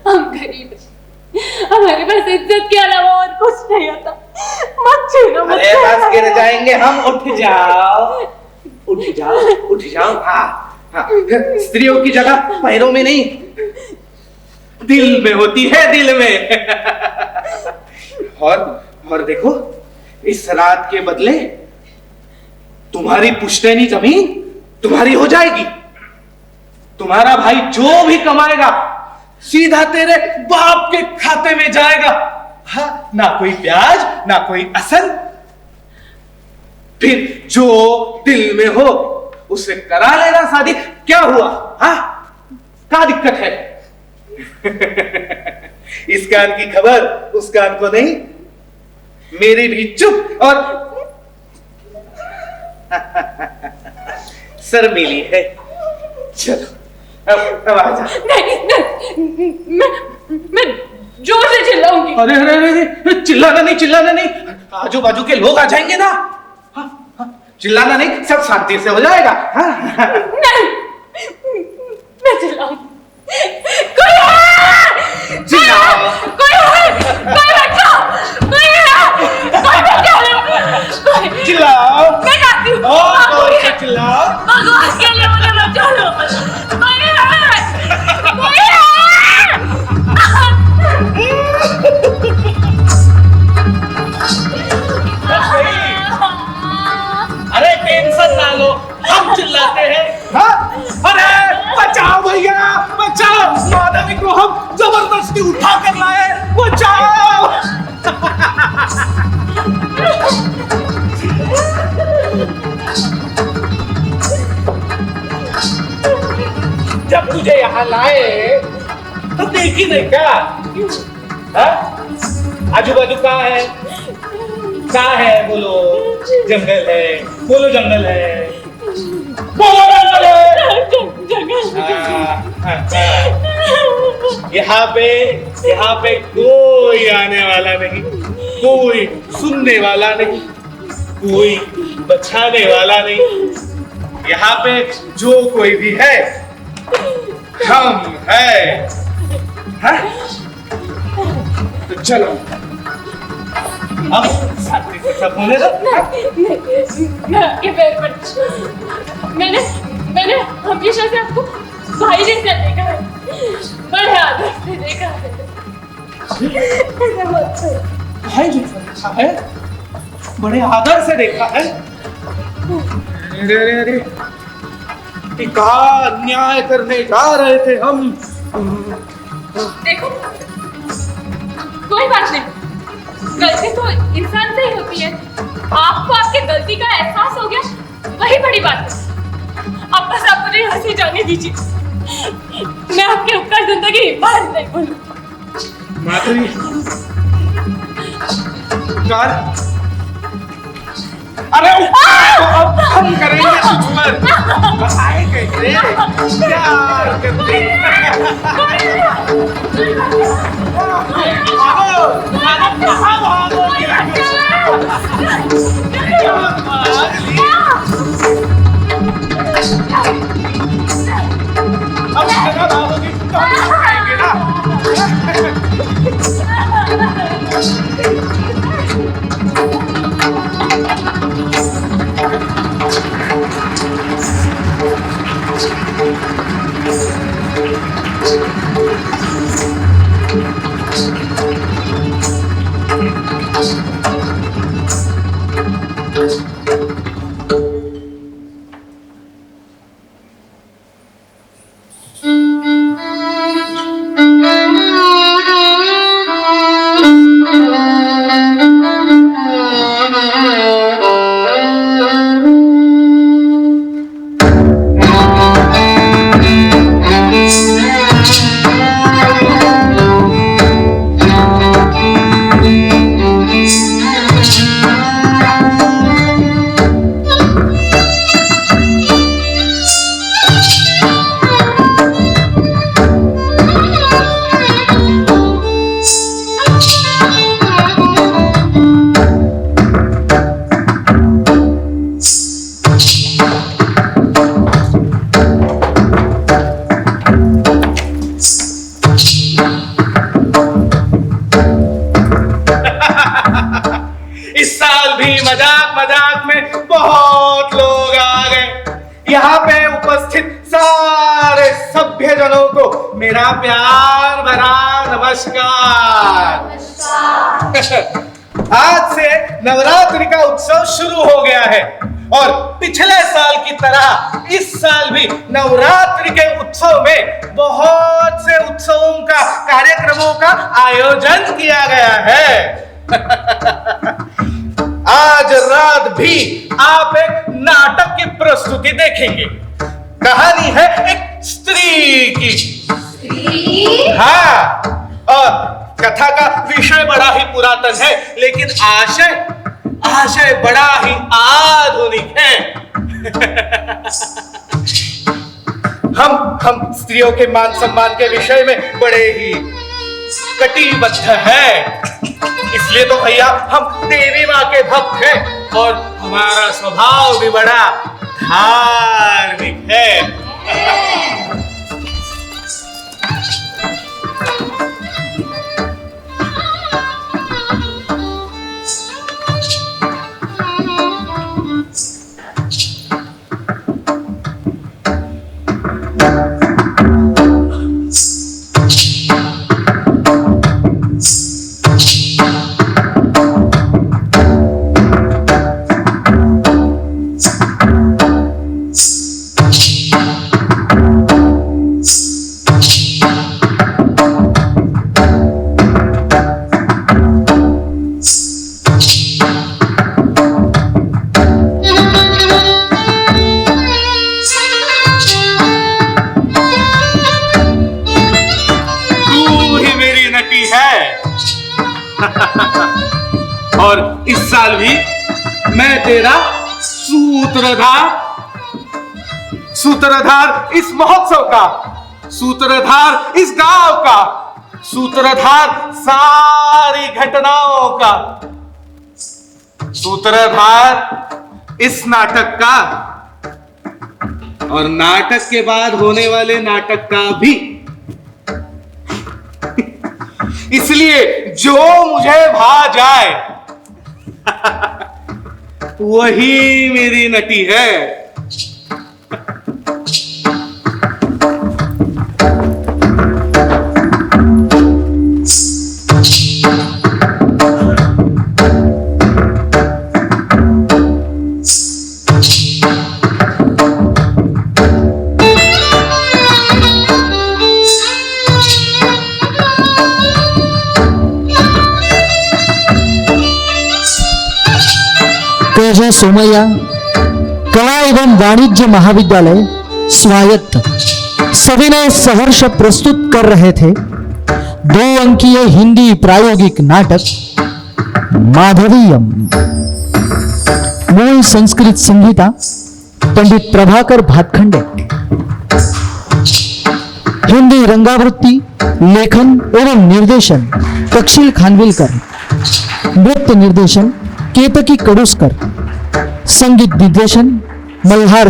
हम गरीब हैं, हमारे पास इज्जत के अलावा और कुछ नहीं होता। मत छीनो, मत अरे बस गिर जाएंगे हम। उठ जाओ, उठ जाओ, उठ जाओ। हाँ हाँ, स्त्रियों की जगह पैरों में नहीं, दिल में होती है, दिल में। और देखो, इस रात के बदले तुम्हारी पुश्तैनी जमीन तुम्हारी हो जाएगी। तुम्हारा भाई जो भी कमाएगा सीधा तेरे बाप के खाते में जाएगा। हाँ, ना कोई ब्याज, ना कोई असल। फिर जो दिल में हो उससे करा लेना शादी। क्या हुआ? हाँ, क्या दिक्कत है? इस कान की खबर उस कान को नहीं, मेरी भी चुप और शर्मीली है। चलो अब आजा। नहीं, मैं जोर से चिल्लाऊंगी। अरे अरे अरे, चिल्लाना नहीं, चिल्लाना नहीं, आजू बाजू के लोग आ जाएंगे ना। हाँ, हाँ, चिल्लाना नहीं, सब शांति से हो जाएगा। हाँ, नहीं, मैं चिल्लाऊंगी। कोई है? चिल्लाओ। कोई है? कोई बचाओ! कोई है? कोई बचाओ! चिल्लाओ। मैं जाती हूँ। और जोर से चिल्लाओ। भगवान के लिए मुझे बचा लो। कोई है? कोई है? अरे टेंशन ना लो, हम चिल्लाते हैं। हाँ? अरे बचाओ भैया, बचाओ! माधवी को हम जबरदस्ती उठा कर लाए, बचाओ! जब तुझे यहाँ लाए तो देखी नहीं क्या? आजू बाजू कहाँ है? कहाँ है? बोलो जंगल है, बोलो जंगल है, बोलो जंगल है। यहाँ पे कोई आने वाला नहीं, कोई सुनने वाला नहीं, कोई बचाने वाला नहीं। यहाँ पे जो कोई भी है हम है। हाँ? तो चलो अब शादी से सब होने दो। मैं आपके पैर पड़ती हूँ। मैंने हमेशा से आपको भाई जैसा देखा है, बड़े आदर से देखा है। भाई जैसा देखा है, बड़े आदर से देखा है। अरे अरे, क्या अन्याय करने जा रहे थे हम। देखो, कोई बात नहीं, गलती तो इंसान से ही होती है। आपको आपकी गलती का एहसास हो गया, वही बड़ी बात है। अब बस आप मुझे यहाँ से जाने दीजिए। मैं आपके उपकार जिंदगी बाहर नहीं भूलूं। माधवी, अरे अब हम करेंगे तुझ पर, बताए कैसे प्यार करते हैं। अब जगह भागोगी तो हम खाएंगे ना। वही मजाक मजाक में बहुत लोग आ गए। यहाँ पे उपस्थित सारे सभ्यजनों को मेरा प्यार भरा नमस्कार। आज से नवरात्रि का उत्सव शुरू हो गया है और पिछले साल की तरह इस साल भी नवरात्रि के उत्सव में बहुत से उत्सवों का कार्यक्रमों का आयोजन किया गया है। आज रात भी आप एक नाटक की प्रस्तुति देखेंगे। कहानी है एक स्त्री की। हाँ, और कथा का विषय बड़ा ही पुरातन है, लेकिन आशय बड़ा ही आधुनिक है। हम स्त्रियों के मान सम्मान के विषय में बड़े ही कटिबद्ध है। इसलिए तो भैया हम देवी माँ के भक्त हैं और हमारा स्वभाव भी बड़ा धार्मिक है। और इस साल भी मैं तेरा सूत्रधार इस महोत्सव का, सूत्रधार इस गांव का, सूत्रधार सारी घटनाओं का, सूत्रधार इस नाटक का और नाटक के बाद होने वाले नाटक का भी। इसलिए जो मुझे भा जाए वही मेरी नटी है। तेजस सोमैया कला एवं वाणिज्य महाविद्यालय स्वायत्त सविनय सहर्ष प्रस्तुत कर रहे थे 2 अंकीय हिंदी प्रायोगिक नाटक माधवीयम। मूल संस्कृत संहिता पंडित प्रभाकर भातखंडे। हिंदी रंगावृत्ति लेखन एवं निर्देशन तक्षिल खानविलकर। नृत्य निर्देशन केतकी कडुस्कर। संगीत निर्देशन मल्हार